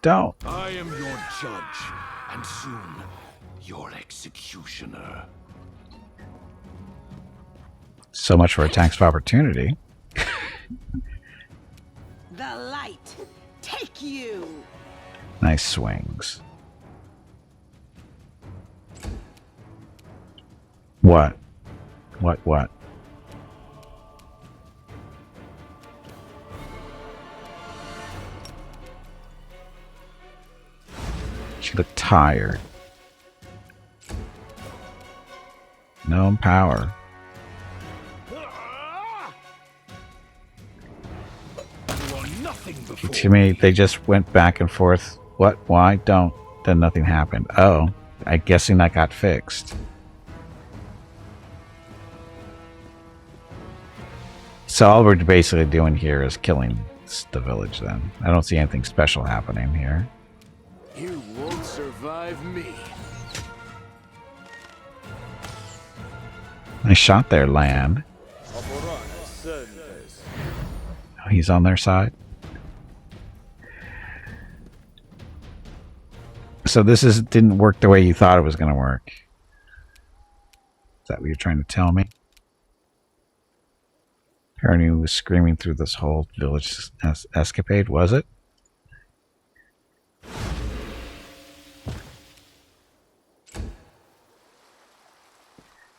Don't. I am your judge, and soon your executioner. So much for attacks of opportunity. The light, take you! Nice swings. What? What? She looked tired. No power. You are nothing before To me, they just went back and forth. What? Why? Don't. Then nothing happened. Oh, I'm guessing that got fixed. So all we're basically doing here is killing the village then. I don't see anything special happening here. You won't survive me. Nice shot there, land. Oh, he's on their side. So this didn't work the way you thought it was going to work. Is that what you're trying to tell me? Apparently was screaming through this whole village escapade, was it?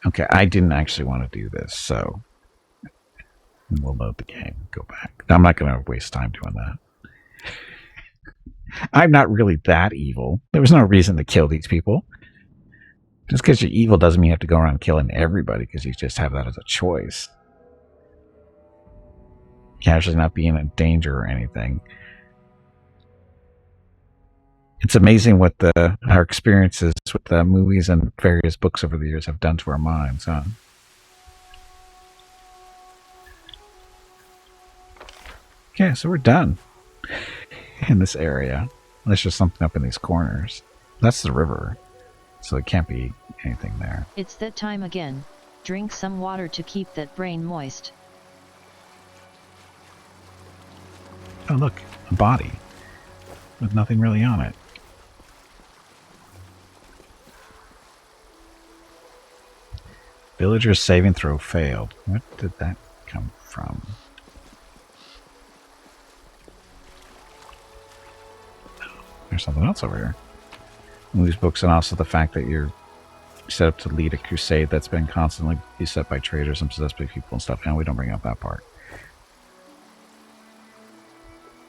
Okay, I didn't actually want to do this, so we'll load the game, go back. I'm not going to waste time doing that. I'm not really that evil. There was no reason to kill these people. Just because you're evil doesn't mean you have to go around killing everybody, because you just have that as a choice. Casually not being in danger or anything. It's amazing what our experiences with the movies and various books over the years have done to our minds, huh? Okay, so we're done in this area. There's just something up in these corners. That's the river, so it can't be anything there. It's that time again. Drink some water to keep that brain moist. Oh, look, a body with nothing really on it. Villager's saving throw failed. What did that come from? There's something else over here. Lose books, and also the fact that you're set up to lead a crusade that's been constantly beset by traitors and possessed by people and stuff. And we don't bring up that part.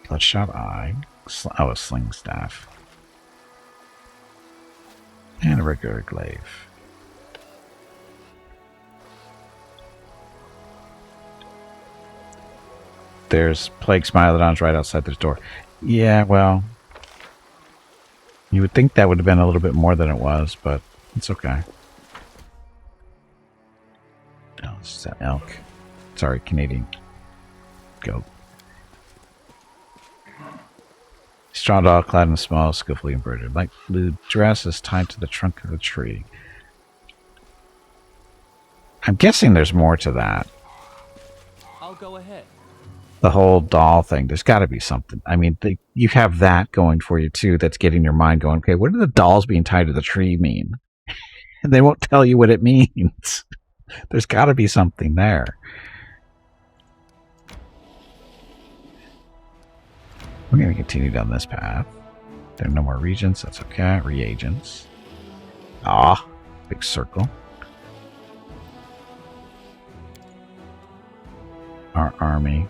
Bloodshot eye. A sling staff. And a regular glaive. There's Plague Smilodons right outside this door. Yeah, well, you would think that would have been a little bit more than it was, but it's okay. Oh, it's just an elk. Sorry, Canadian goat. Straw doll clad in small, skillfully embroidered. Light blue dress is tied to the trunk of the tree. I'm guessing there's more to that. I'll go ahead. the whole doll thing. There's got to be something. I mean, you have that going for you too. That's getting your mind going. Okay, what do the dolls being tied to the tree mean? And they won't tell you what it means. There's got to be something there. We're going to continue down this path. There are no more regions. That's okay. Reagents. Ah, big circle. Our army.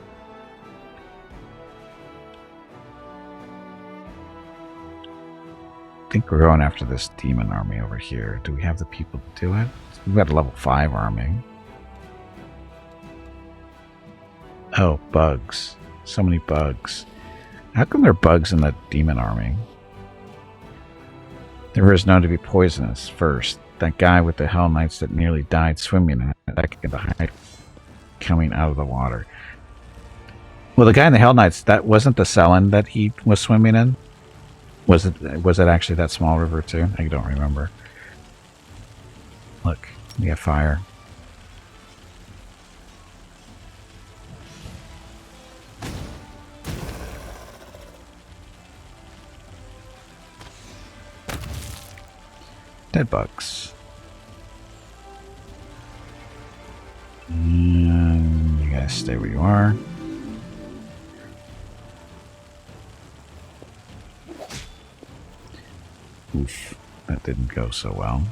I think we're going after this demon army over here. Do we have the people to do it? We've got a level 5 army. Oh, bugs. So many bugs. How come there are bugs in the demon army? The river is known to be poisonous. First, that guy with the Hellknights that nearly died swimming in it. Second, the height coming out of the water. Well, the guy in the Hellknights, that wasn't the Selin that he was swimming in? Was it actually that small river too? I don't remember. Look, we have fire. Dead bugs. And you guys stay where you are. Oof, that didn't go so well.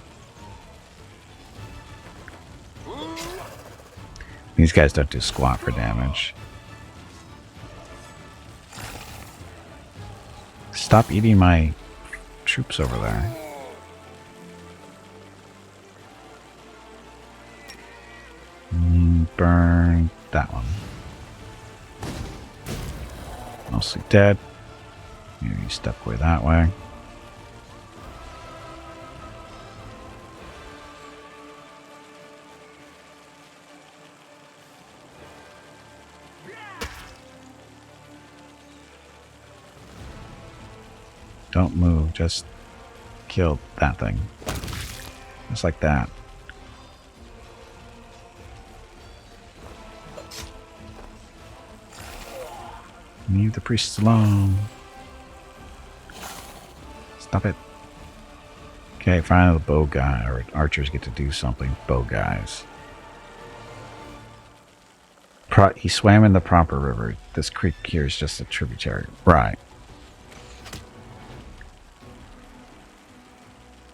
These guys don't do squat for damage. Stop eating my troops over there. Burn that one. Mostly dead. Maybe step away that way. Don't move, just kill that thing. Just like that. Leave the priests alone. Stop it. Okay, finally the bow guy, or archers get to do something. Bow guys. He swam in the proper river. This creek here is just a tributary. Right.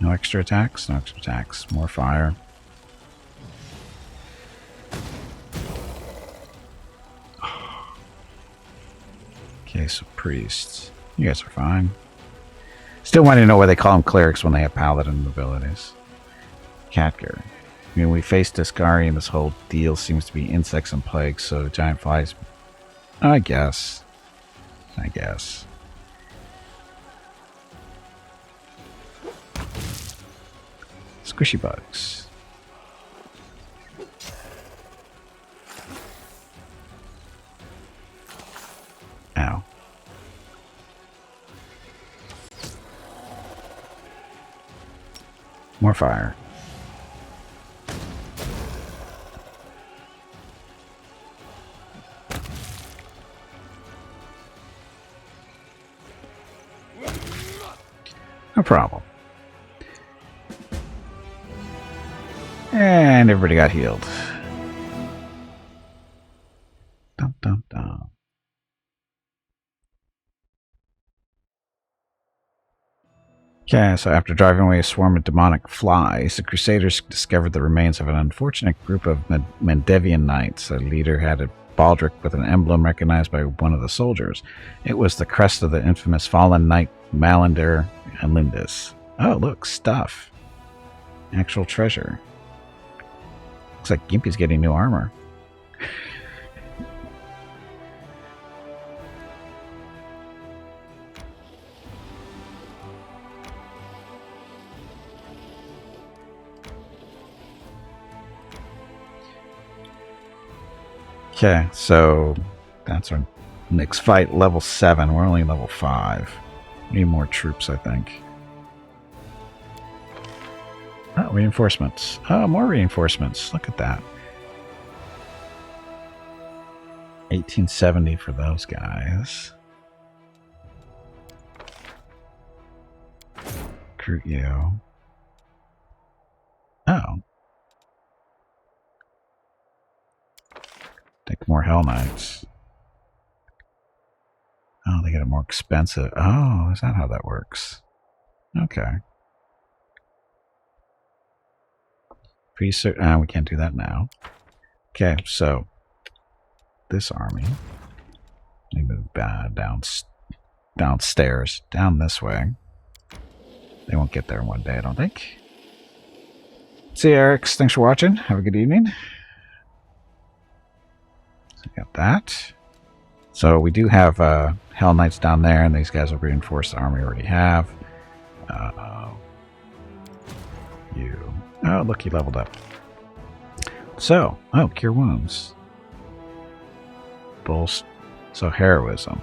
No extra attacks? No extra attacks. More fire. Okay, so priests. You guys are fine. Still wanting to know why they call them clerics when they have paladin abilities. Catger. I mean, we faced Discari and this whole deal seems to be insects and plagues, so giant flies. I guess. Squishy bugs. Ow. More fire. No problem. And everybody got healed. Dum dum dum. Okay, so after driving away a swarm of demonic flies, the Crusaders discovered the remains of an unfortunate group of Mendevian knights. The leader had a baldric with an emblem recognized by one of the soldiers. It was the crest of the infamous fallen knight Malander and Lindis. Oh, look, stuff. Actual treasure. Looks like Gimpy's getting new armor. Okay, so that's our next fight, level 7. We're only level 5. We need more troops, I think. Oh, reinforcements. Oh, more reinforcements. Look at that. $18.70 for those guys. Recruit you. Oh. Take more Hellknights. Oh, they get it more expensive. Oh, is that how that works? Okay. We can't do that now. Okay, so this army. Let me move downstairs, down this way. They won't get there in one day, I don't think. See you, Erics. Thanks for watching. Have a good evening. So we got that. So we do have Hell Knights down there, and these guys will reinforce the army we already have. Oh, look, he leveled up. So, cure wounds. So heroism.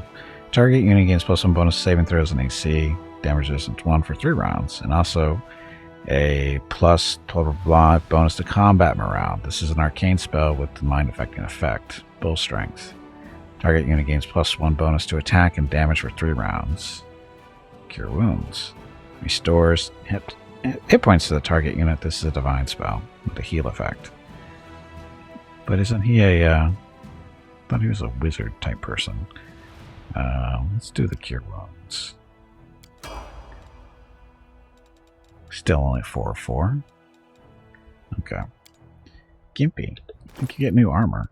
Target unit gains +1 bonus saving throws and AC. Damage resistance 1 for 3 rounds. And also a plus 12 bonus to combat morale. This is an arcane spell with the mind affecting effect. Bull strength. Target unit gains +1 bonus to attack and damage for 3 rounds. Cure wounds. Restores hit points to the target unit. This is a divine spell with a heal effect. But isn't he I thought he was a wizard type person. Let's do the cure wounds. Still only 4/4. Okay. Gimpy, I think you get new armor.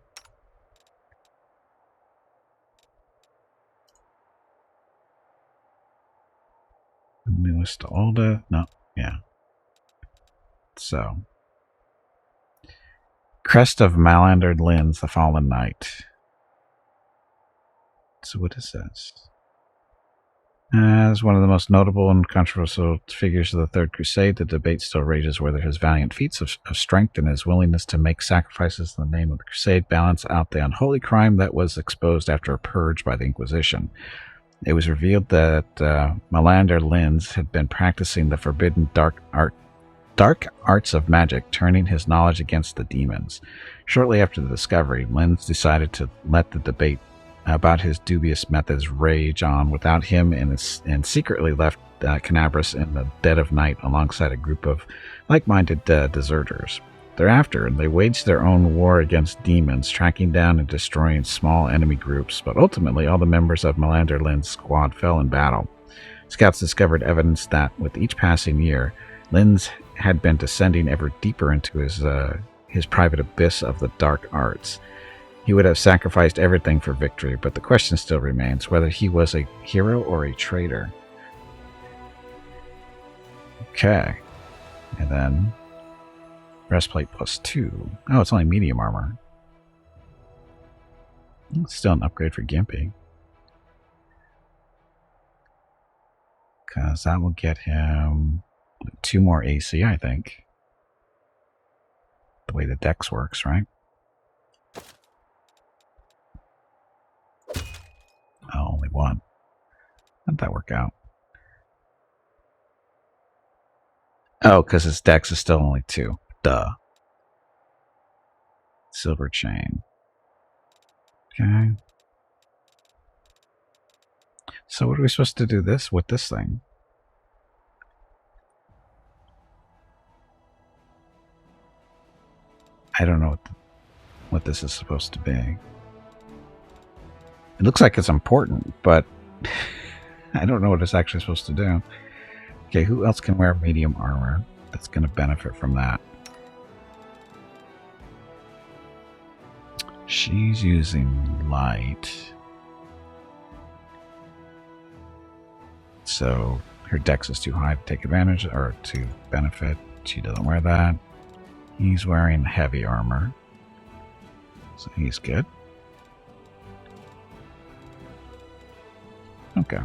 Newest to oldest? No. Yeah. So. Crest of Malandered Lins, the Fallen Knight. So what is this? As one of the most notable and controversial figures of the Third Crusade, the debate still rages whether his valiant feats of strength and his willingness to make sacrifices in the name of the Crusade balance out the unholy crime that was exposed after a purge by the Inquisition. It was revealed that Malander Lins had been practicing the forbidden dark arts of magic, turning his knowledge against the demons. Shortly after the discovery, Lins decided to let the debate about his dubious methods rage on without him and secretly left Canabras in the dead of night alongside a group of like-minded deserters. Thereafter, they waged their own war against demons, tracking down and destroying small enemy groups, but ultimately all the members of Malander Lin's squad fell in battle. Scouts discovered evidence that, with each passing year, Linz had been descending ever deeper into his private abyss of the dark arts. He would have sacrificed everything for victory, but the question still remains whether he was a hero or a traitor. Okay. And then breastplate +2. Oh, it's only medium armor. It's still an upgrade for Gimpy. Because that will get him 2 more AC, I think. The way the dex works, right? Oh, only 1. How'd that work out? Oh, because his dex is still only 2. Duh. Silver chain. Okay. So what are we supposed to do with this thing? I don't know what this is supposed to be. It looks like it's important, but I don't know what it's actually supposed to do. Okay, who else can wear medium armor that's going to benefit from that? She's using light. So her dex is too high to take advantage or to benefit. She doesn't wear that. He's wearing heavy armor. So he's good. Okay.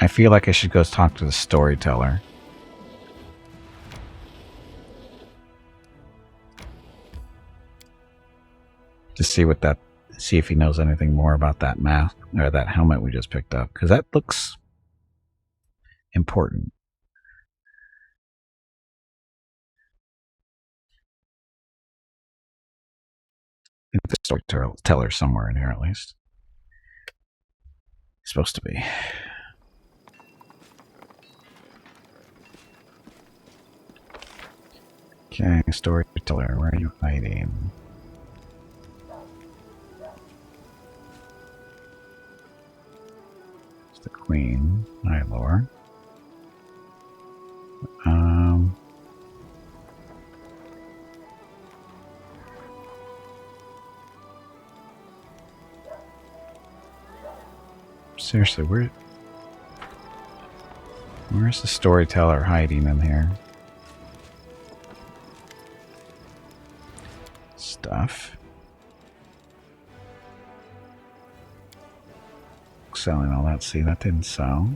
I feel like I should go talk to the storyteller. To see if he knows anything more about that mask or that helmet we just picked up, because that looks important. The storyteller somewhere in here, at least. Supposed to be. Okay, storyteller, where are you hiding? It's the queen. Hi, Lore. Seriously, where's the storyteller hiding in here? Stuff. Selling all that. See, that didn't sell.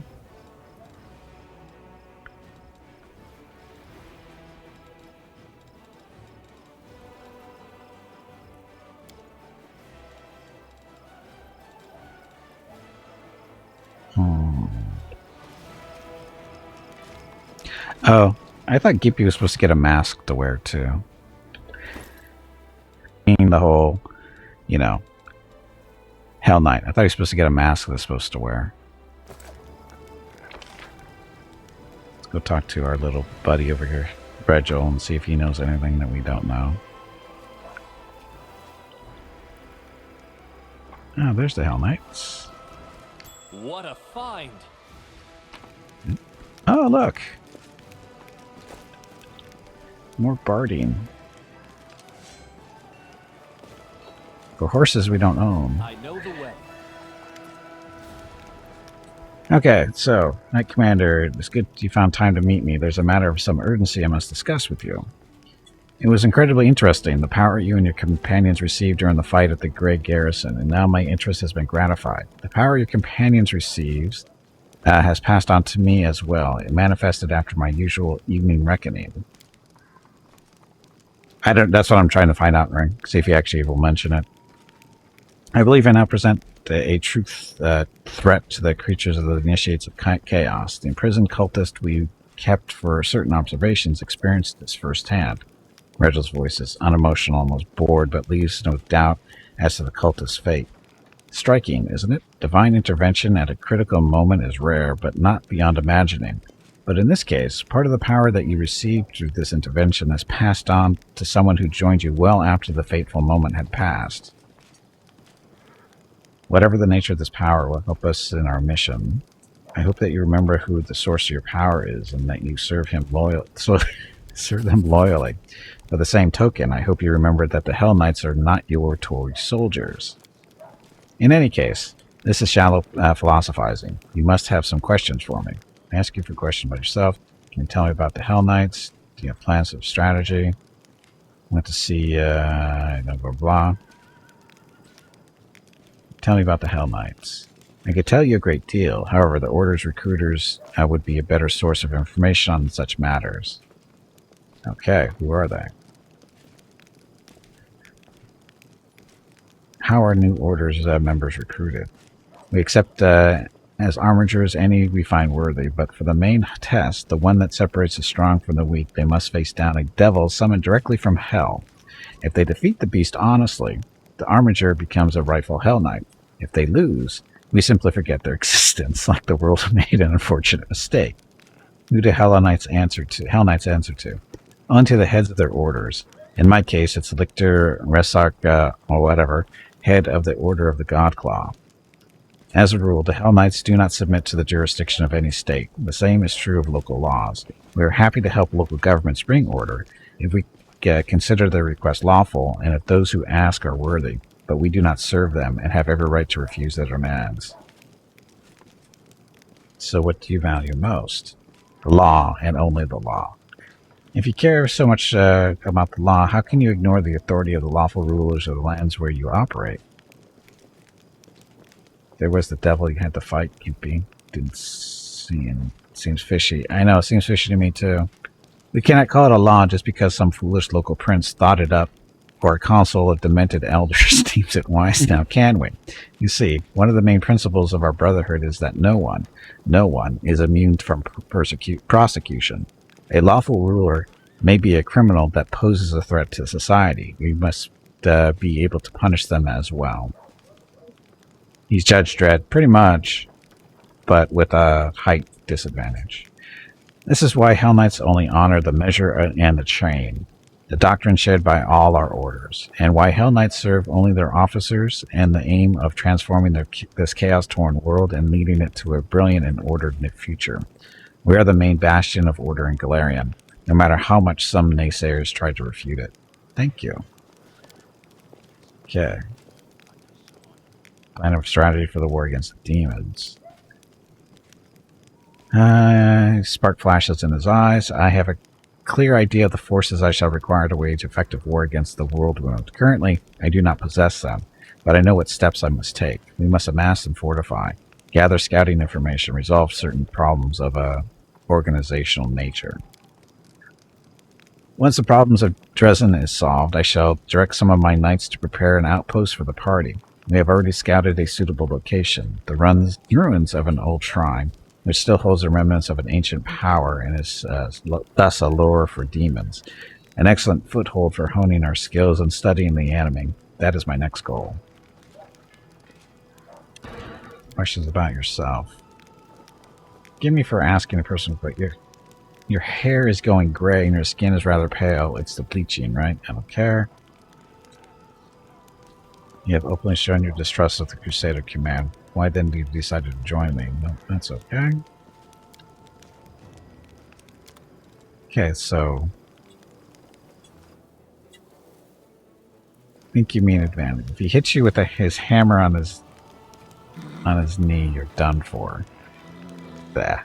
Oh, I thought Gimpy was supposed to get a mask to wear too. Being the whole, you know, Hellknight. I thought he was supposed to get a mask that's supposed to wear. Let's go talk to our little buddy over here, Regil, and see if he knows anything that we don't know. Oh, there's the Hellknights. What a find! Oh, look! More barding. For horses we don't own. I know the way. Okay, so, Knight Commander, it's good you found time to meet me. There's a matter of some urgency I must discuss with you. It was incredibly interesting, the power you and your companions received during the fight at the Grey Garrison, and now my interest has been gratified. The power your companions received has passed on to me as well. It manifested after my usual evening reckoning. That's what I'm trying to find out, right? See if he actually will mention it. I believe I now present a true threat to the creatures of the initiates of chaos. The imprisoned cultist we kept for certain observations experienced this firsthand. Regil's voice is unemotional, almost bored, but leaves no doubt as to the cultist's fate. Striking, isn't it? Divine intervention at a critical moment is rare, but not beyond imagining. But in this case, part of the power that you received through this intervention has passed on to someone who joined you well after the fateful moment had passed. Whatever the nature of this power will help us in our mission. I hope that you remember who the source of your power is and that you serve them loyally. By the same token, I hope you remember that the Hellknights are not your Tory soldiers. In any case, this is shallow philosophizing. You must have some questions for me. I ask you for questions about yourself. Can you tell me about the Hellknights? Do you have plans of strategy? I want to see, blah, blah, blah. Tell me about the Hellknights. I could tell you a great deal. However, the Order's recruiters would be a better source of information on such matters. Okay, who are they? How are New Order's members recruited? We accept as armigers any we find worthy, but for the main test, the one that separates the strong from the weak, they must face down a devil summoned directly from hell. If they defeat the beast honestly, the armiger becomes a rightful Hellknight. If they lose, we simply forget their existence, like the world made an unfortunate mistake. Who do Hellknights answer to? Onto the heads of their orders. In my case, it's Lictor, Resark, or whatever, head of the Order of the Godclaw. As a rule, the Hellknights do not submit to the jurisdiction of any state. The same is true of local laws. We are happy to help local governments bring order if we consider their request lawful and if those who ask are worthy, but we do not serve them and have every right to refuse their demands. So what do you value most? The law and only the law. If you care so much about the law, how can you ignore the authority of the lawful rulers of the lands where you operate? There was the devil you had to fight, Gimpy. Didn't see him. Seems fishy. I know, it seems fishy to me too. We cannot call it a law just because some foolish local prince thought it up, or a council of demented elders deems it wise now, can we? You see, one of the main principles of our brotherhood is that no one is immune from prosecution. A lawful ruler may be a criminal that poses a threat to society. We must be able to punish them as well. He's Judge Dredd, pretty much, but with a height disadvantage. This is why Hellknights only honor the measure and the chain, the doctrine shared by all our orders, and why Hellknights serve only their officers and the aim of transforming this chaos-torn world and leading it to a brilliant and ordered future. We are the main bastion of order in Galarian, no matter how much some naysayers try to refute it. Thank you. Okay. Plan of strategy for the war against the demons. Spark flashes in his eyes. I have a clear idea of the forces I shall require to wage effective war against the world wound. Currently, I do not possess them, but I know what steps I must take. We must amass and fortify, gather scouting information, resolve certain problems of a organizational nature. Once the problems of Dresden is solved, I shall direct some of my knights to prepare an outpost for the party. We have already scouted a suitable location, the ruins of an old shrine, which still holds the remnants of an ancient power and is thus a lure for demons. An excellent foothold for honing our skills and studying the anime. That is my next goal. Questions about yourself. Give me for asking a person, but your hair is going gray and your skin is rather pale. It's the bleaching, right? I don't care. You have openly shown your distrust of the Crusader command. Why then do you decide to join me? No, that's okay. Okay, so I think you mean advantage. If he hits you with his hammer on his knee, you're done for. Bah.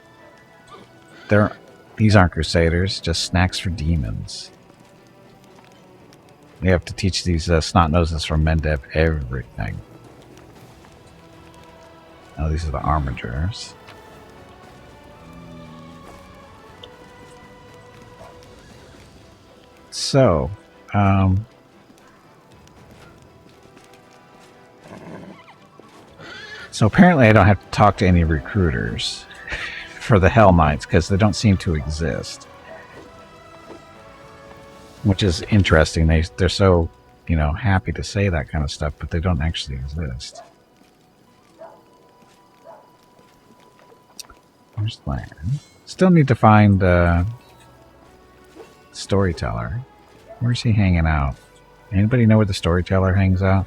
These aren't Crusaders, just snacks for demons. We have to teach these snot-noses from Mendev everything. Oh, these are the armigers. So, apparently I don't have to talk to any recruiters for the Hellknights because they don't seem to exist. Which is interesting. They're so, happy to say that kind of stuff, but they don't actually exist. Where's the land? Still need to find Storyteller. Where's he hanging out? Anybody know where the Storyteller hangs out?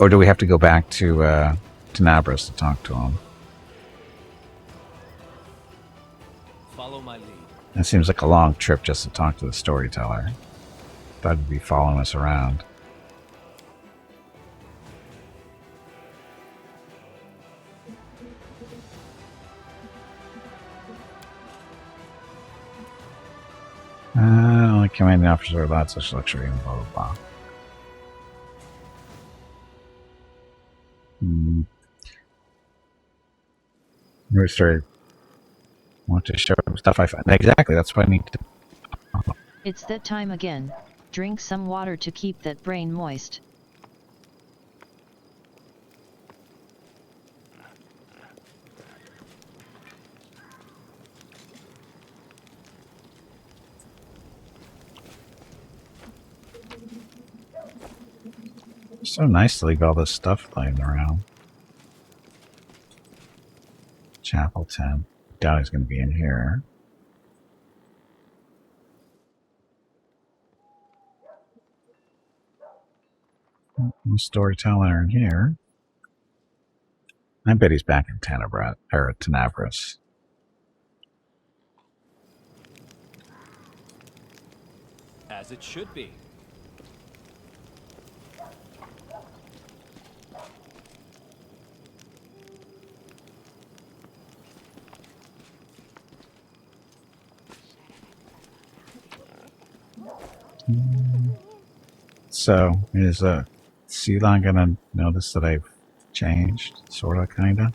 Or do we have to go back to Nabras to talk to him? Follow my lead. That seems like a long trip just to talk to the Storyteller. Thought he'd be following us around. Only commanding officer allowed such luxury and blah blah blah. Rooster, want to show stuff I find. Exactly, that's what I need to. It's that time again. Drink some water to keep that brain moist. So nice to leave all this stuff laying around. Chapel 10. Doubt he's going to be in here. No Storyteller in here. I bet he's back in Tenebris. As it should be. So, is Ceylon gonna notice that I've changed? Sorta, kinda?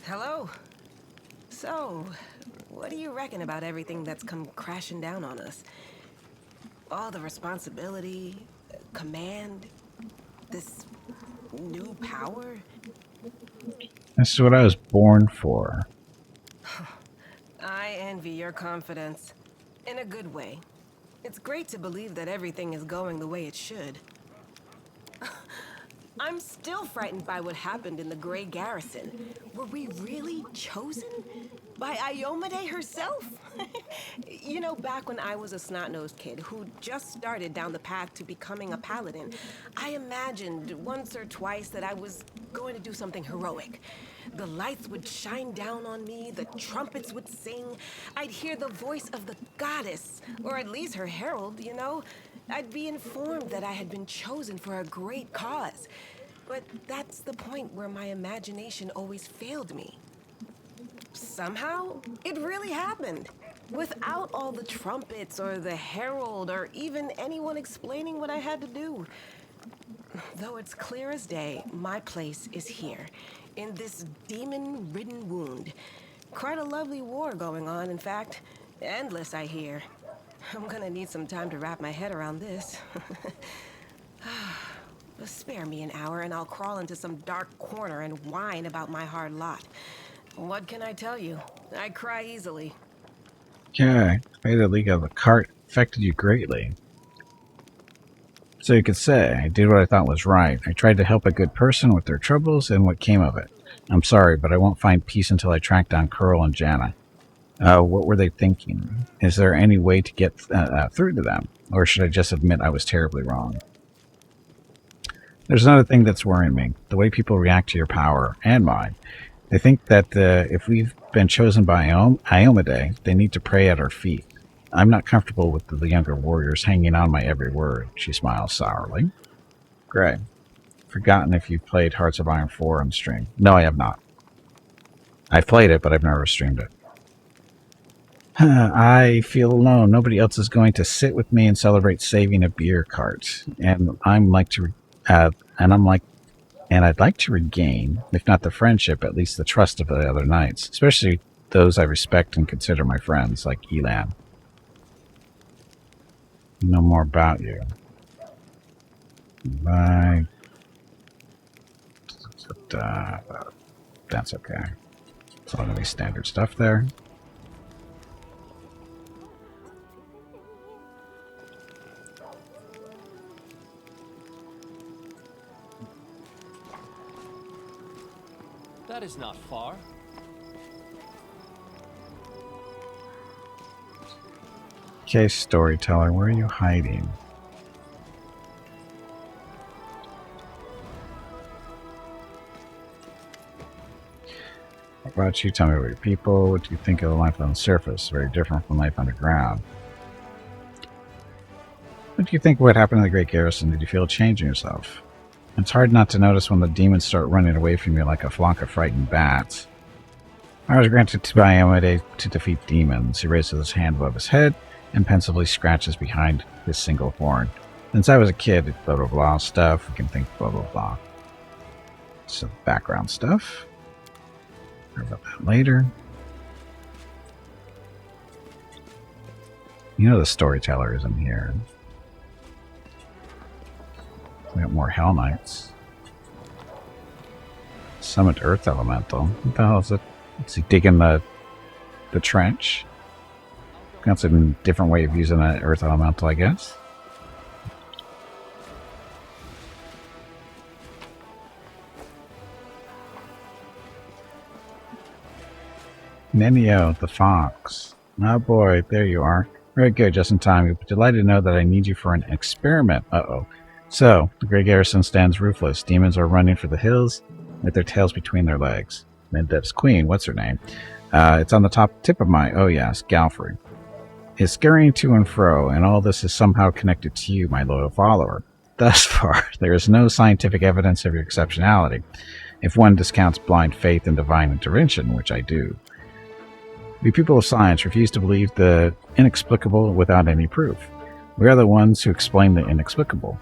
Hello. So, what do you reckon about everything that's come crashing down on us? All the responsibility, command, this new power? This is what I was born for. I envy your confidence. In a good way. It's great to believe that everything is going the way it should. I'm still frightened by what happened in the Grey Garrison. Were we really chosen? By Iomade herself? You know, back when I was a snot-nosed kid who just started down the path to becoming a paladin, I imagined once or twice that I was going to do something heroic. The lights would shine down on me, the trumpets would sing, I'd hear the voice of the goddess, or at least her herald, you know? I'd be informed that I had been chosen for a great cause. But that's the point where my imagination always failed me. Somehow, it really happened. Without all the trumpets or the herald or even anyone explaining what I had to do. Though it's clear as day, my place is here, in this demon-ridden wound. Quite a lovely war going on, in fact. Endless, I hear. I'm gonna need some time to wrap my head around this. Spare me an hour and I'll crawl into some dark corner and whine about my hard lot. What can I tell you? I cry easily. Okay, the leak of the cart affected you greatly. So you could say, I did what I thought was right. I tried to help a good person with their troubles and what came of it. I'm sorry, but I won't find peace until I track down Curl and Jana. What were they thinking? Is there any way to get through to them? Or should I just admit I was terribly wrong? There's another thing that's worrying me. The way people react to your power, and mine. They think that if we've been chosen by Iomade, they need to pray at our feet. I'm not comfortable with the younger warriors hanging on my every word. She smiles sourly. Gray. Forgotten if you've played Hearts of Iron 4 on stream. No, I have not. I've played it, but I've never streamed it. I feel alone. Nobody else is going to sit with me and celebrate saving a beer cart. And I'd like to regain, if not the friendship, at least the trust of the other knights, especially those I respect and consider my friends, like Elan. Know more about you. That's okay. It's all going to be standard stuff there. That is not far. Okay, storyteller, where are you hiding? What about you? Tell me about your people. What do you think of the life on the surface? Very different from life underground. What do you think would happen in the Great Garrison? Did you feel a change in yourself? It's hard not to notice when the demons start running away from you like a flock of frightened bats. I was granted to Iomade to defeat demons. He raises his hand above his head and pensively scratches behind his single horn. Since I was a kid, blah blah blah stuff, we can think blah blah blah. Some background stuff. Hear about that later. You know the storyteller isn't here. We got more Hellknights. Summoned Earth Elemental. What the hell is it? Is he digging the trench? That's a different way of using an Earth Elemental, I guess. Nenio, the fox. Oh boy, there you are. Very good, just in time. You'll be delighted to know that I need you for an experiment. Uh-oh. So, the Grey Garrison stands roofless. Demons are running for the hills with their tails between their legs. Mendev's queen, what's her name? It's on the top tip of my... Oh yes, Galfrey. Is scurrying to and fro, and all this is somehow connected to you, my loyal follower. Thus far, there is no scientific evidence of your exceptionality, if one discounts blind faith and divine intervention, which I do. We people of science refuse to believe the inexplicable without any proof. We are the ones who explain the inexplicable.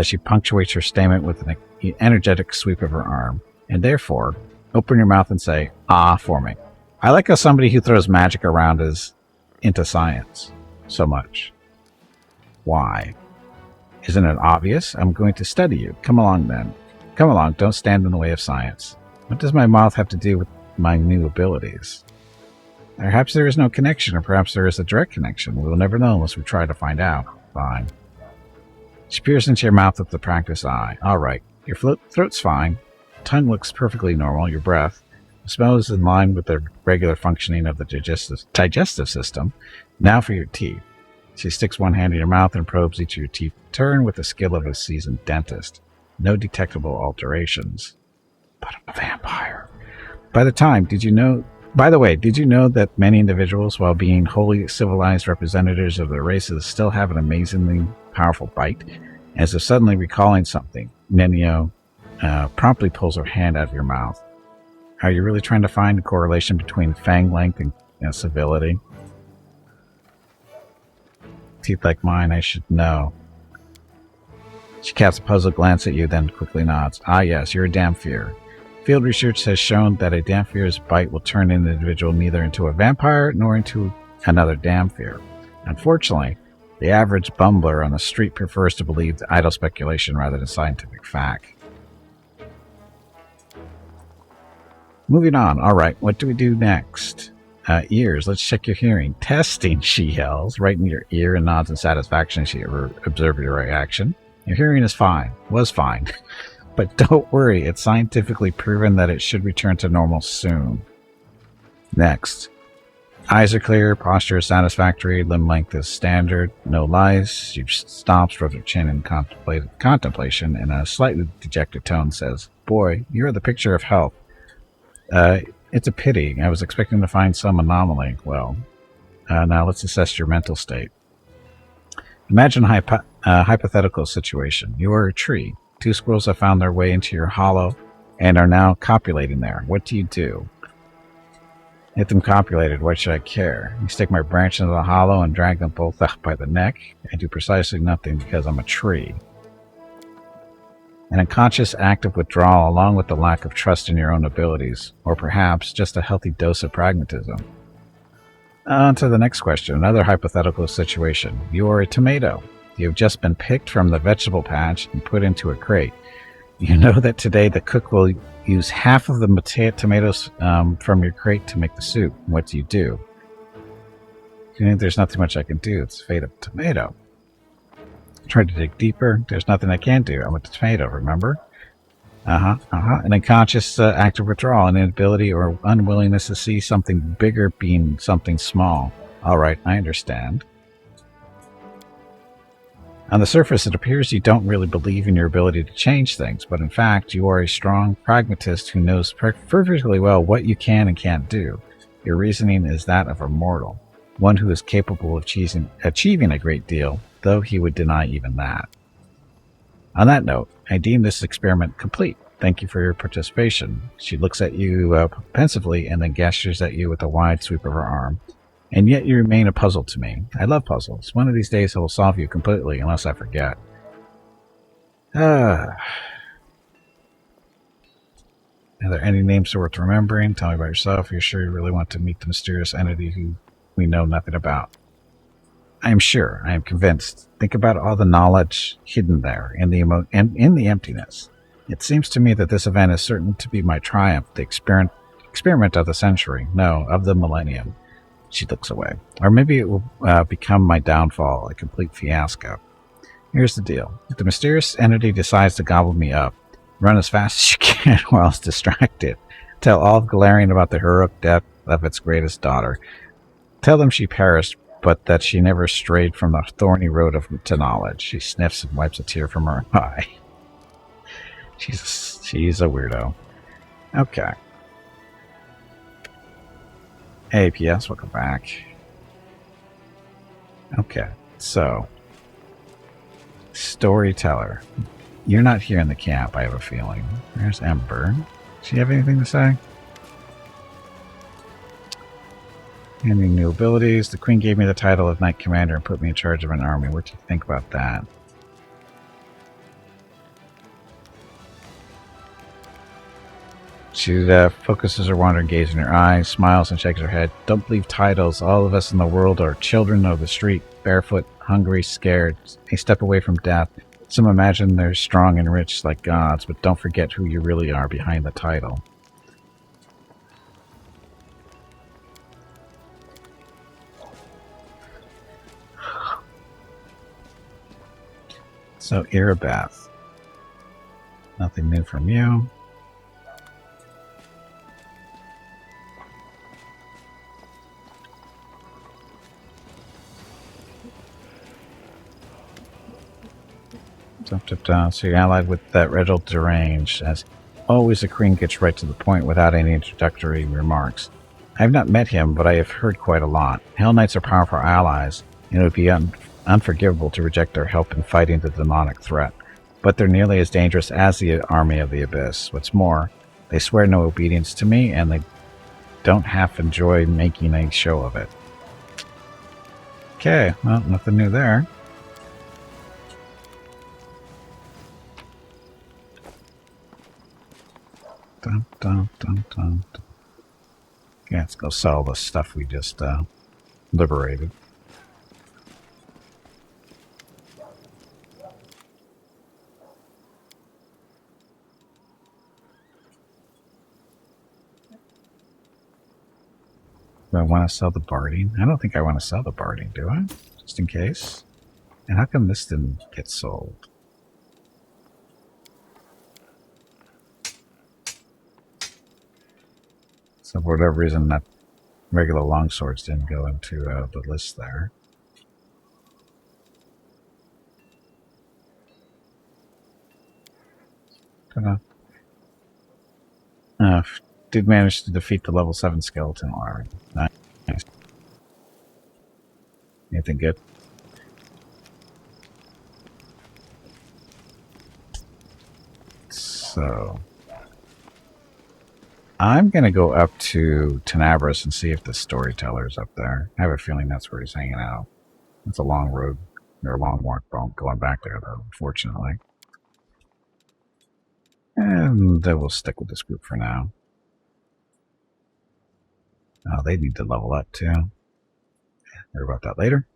She punctuates her statement with an energetic sweep of her arm. And therefore, open your mouth and say, ah, for me. I like how somebody who throws magic around is into science so much. Why? Isn't it obvious? I'm going to study you. Come along then. Come along, don't stand in the way of science. What does my mouth have to do with my new abilities? Perhaps there is no connection, or perhaps there is a direct connection. We will never know unless we try to find out. Fine. She peers into your mouth with the practiced eye. Alright, your throat's fine. Tongue looks perfectly normal. Your breath. The smell is in line with the regular functioning of the digestive system. Now for your teeth. She sticks one hand in your mouth and probes each of your teeth in turn with the skill of a seasoned dentist. No detectable alterations. But I'm a vampire. By the way, did you know that many individuals, while being wholly civilized representatives of their races, still have an amazingly powerful bite? As if suddenly recalling something, Nenio promptly pulls her hand out of your mouth. Are you really trying to find a correlation between fang length and civility? Teeth like mine, I should know. She casts a puzzled glance at you, then quickly nods. Ah yes, you're a Damphir. Field research has shown that a Damphir's bite will turn an individual neither into a vampire nor into another Damphir. Unfortunately, the average bumbler on the street prefers to believe idle speculation rather than scientific fact. Moving on. Alright, what do we do next? Ears. Let's check your hearing. Testing, she yells, right in your ear, and nods in satisfaction as she observes your reaction. Your hearing is fine. Was fine. But don't worry, it's scientifically proven that it should return to normal soon. Next. Eyes are clear, posture is satisfactory, limb length is standard, no lies. She stops, rubs her chin in contemplation, and a slightly dejected tone says, Boy, you are the picture of health. It's a pity. I was expecting to find some anomaly. Well, now let's assess your mental state. Imagine a hypothetical situation. You are a tree. 2 squirrels have found their way into your hollow and are now copulating there. What do you do? Get them copulated. Why should I care? You stick my branch into the hollow and drag them both out by the neck. I do precisely nothing because I'm a tree. An unconscious act of withdrawal along with the lack of trust in your own abilities, or perhaps just a healthy dose of pragmatism. On to the next question, another hypothetical situation. You are a tomato. You have just been picked from the vegetable patch and put into a crate. You know that today the cook will use half of the tomatoes from your crate to make the soup. What do? You think there's nothing much I can do. It's the fate of a tomato. Try to dig deeper. There's nothing I can do. I'm a tomato, remember? An unconscious act of withdrawal, an inability or unwillingness to see something bigger being something small. Alright, I understand. On the surface, it appears you don't really believe in your ability to change things, but in fact, you are a strong pragmatist who knows perfectly well what you can and can't do. Your reasoning is that of a mortal, one who is capable of achieving a great deal, though he would deny even that. On that note, I deem this experiment complete. Thank you for your participation. She looks at you pensively and then gestures at you with a wide sweep of her arm. And yet you remain a puzzle to me. I love puzzles. One of these days I will solve you completely, unless I forget. Are there any names worth remembering? Tell me about yourself. You're sure you really want to meet the mysterious entity who we know nothing about? I am sure. I am convinced. Think about all the knowledge hidden there in the emptiness. It seems to me that this event is certain to be my triumph, the experiment of the century. No, of the millennium. She looks away. Or maybe it will become my downfall, a complete fiasco. Here's the deal. If the mysterious entity decides to gobble me up, run as fast as you can while it's distracted. Tell all of Galarian about the heroic death of its greatest daughter. Tell them she perished, but that she never strayed from the thorny road to knowledge. She sniffs and wipes a tear from her eye. She's a weirdo. Okay. Hey, PS, welcome back. Okay, so. Storyteller. You're not here in the camp, I have a feeling. There's Ember. Does she have anything to say? Any new abilities? The Queen gave me the title of Knight Commander and put me in charge of an army. What do you think about that? She focuses her wandering gaze in her eyes, smiles, and shakes her head. Don't believe titles. All of us in the world are children of the street, barefoot, hungry, scared. A step away from death. Some imagine they're strong and rich like gods, but don't forget who you really are behind the title. So, Irabeth. Nothing new from you. So you're allied with that Reginald Deranged. As always, the Korean gets right to the point without any introductory remarks. I have not met him, but I have heard quite a lot. Hellknights are powerful allies, and it would be unforgivable to reject their help in fighting the demonic threat. But they're nearly as dangerous as the army of the Abyss. What's more, they swear no obedience to me, and they don't half enjoy making a show of it. Okay, well, nothing new there. Dun, dun, dun, dun, dun. Yeah, let's go sell the stuff we just liberated. Do I want to sell the barding? I don't think I want to sell the barding, do I? Just in case. And how come this didn't get sold? So for whatever reason, that regular longswords didn't go into the list there. Did manage to defeat the level 7 skeleton army. Nice. Anything good? So I'm going to go up to Tenebris and see if the storyteller's up there. I have a feeling that's where he's hanging out. It's a long road, or a long walk going back there, though, unfortunately. And we'll stick with this group for now. Oh, they need to level up, too. Hear about that later.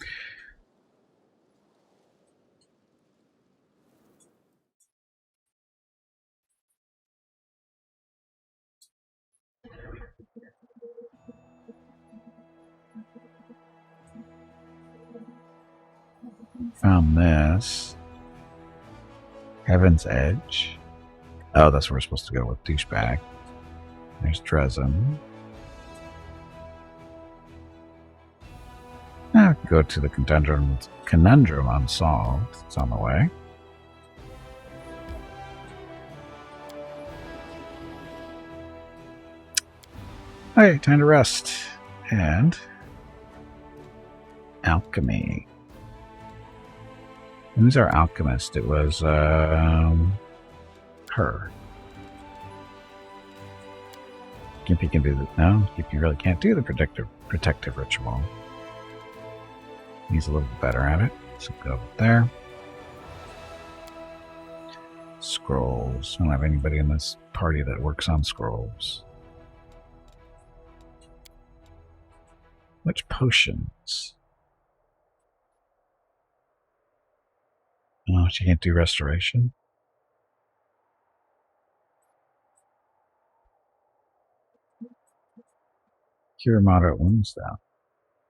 Found this. Heaven's Edge. Oh, that's where we're supposed to go with Douchebag. There's Dresden. Now we can go to the Conundrum Unsolved. It's on the way. Okay, time to rest. And Alchemy. Who's our alchemist? It was her. Gimpy can do the Gimpy really can't do the protective ritual. He's a little better at it. So go over there. Scrolls. I don't have anybody in this party that works on scrolls. Which potions? Oh, she can't do restoration. Cure moderate wounds, though.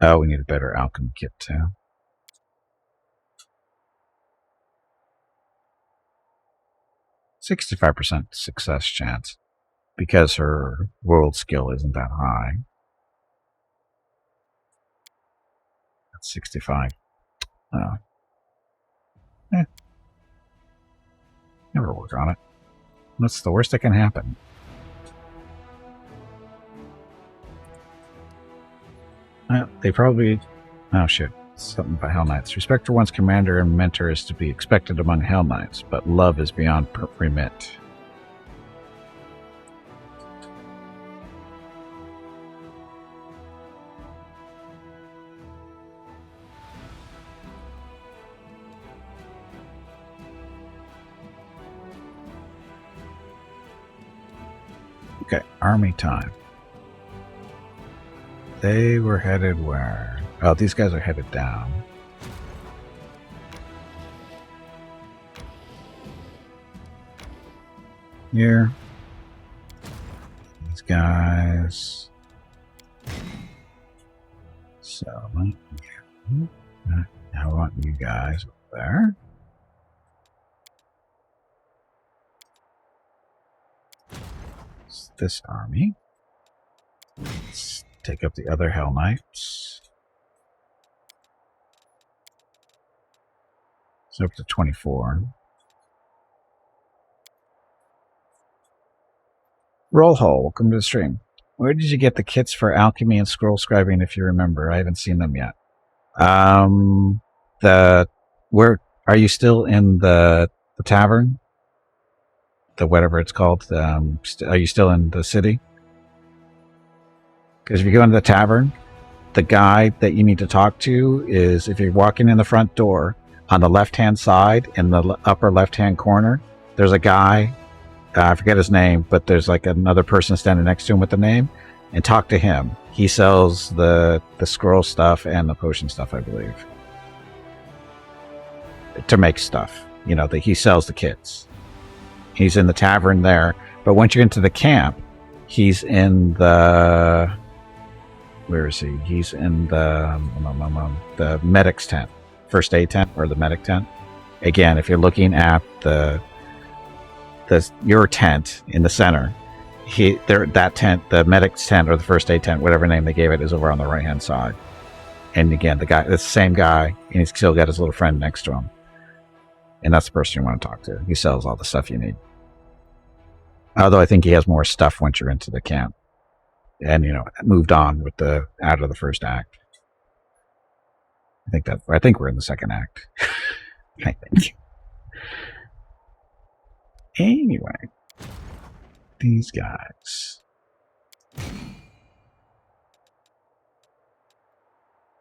Oh, we need a better alchemy kit, too. 65% success chance. Because her world skill isn't that high. That's 65. Oh. Never work on it. What's the worst that can happen? They probably... Oh, shit. Something about Hellknights. Respect for one's commander and mentor is to be expected among Hellknights, but love is beyond remit. Okay, army time. They were headed where? Oh, these guys are headed down. Here. These guys. So, I want you guys over there. It's this army. Let's take up the other Hellknights. It's up to 24. Roll Hole, welcome to the stream. Where did you get the kits for alchemy and scroll scribing, if you remember? I haven't seen them yet. Where are you still in the tavern? The whatever it's called. Are you still in the city? Because if you go into the tavern, the guy that you need to talk to is, if you're walking in the front door, on the left-hand side, in the upper left-hand corner, there's a guy. I forget his name, but there's like another person standing next to him with the name, and talk to him. He sells the scroll stuff and the potion stuff, I believe, to make stuff. You know, he sells the kits. He's in the tavern there, but once you're into the camp, he's in the... Where is he? He's in the medic's tent, first aid tent, or the medic tent. Again, if you're looking at your tent in the center, that tent, the medic's tent or the first aid tent, whatever name they gave it, is over on the right hand side. And again, it's the same guy, and he's still got his little friend next to him. And that's the person you want to talk to. He sells all the stuff you need. Although I think he has more stuff once you're into the camp. And, you know, moved on with out of the first act. I think we're in the second act. I think. Anyway, these guys.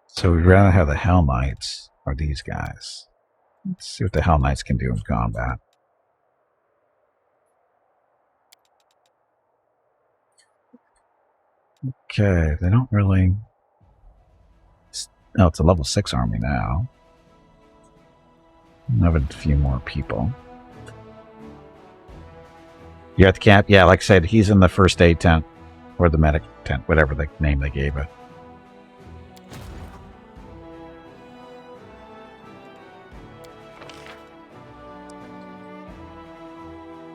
So we'd rather have the Hellknights or these guys. Let's see what the Hellknights can do in combat. Okay, they don't really... Oh, it's a level 6 army now. I have a few more people. You're at the camp? Yeah, like I said, he's in the first aid tent. Or the medic tent, whatever the name they gave it.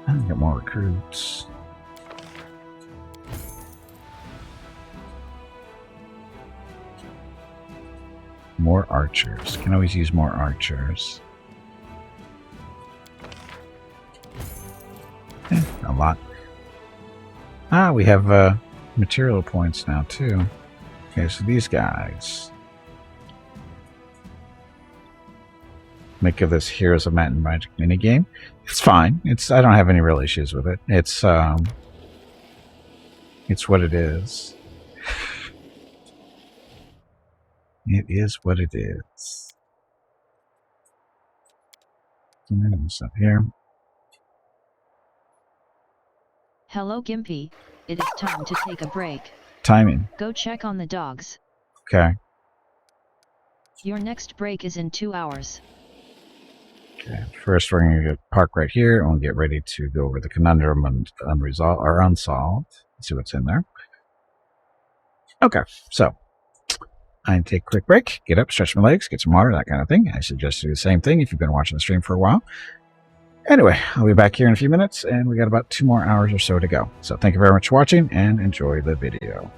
I get more recruits. More archers. Can always use more archers. A lot. We have material points now too. Okay, so these guys make of this Heroes of Might and Magic minigame. It's fine. I don't have any real issues with it. It's what it is. It is what it is. Up here. Hello Gimpy, it is time to take a break. Timing. Go check on the dogs. Okay. Your next break is in 2 hours. Okay. First, we're going to park right here, and we'll get ready to go over the conundrum and unsolved. Let's see what's in there. Okay, so I take a quick break, get up, stretch my legs, get some water, that kind of thing. I suggest you do the same thing if you've been watching the stream for a while. Anyway, I'll be back here in a few minutes, and we got about 2 more hours or so to go. So thank you very much for watching, and enjoy the video.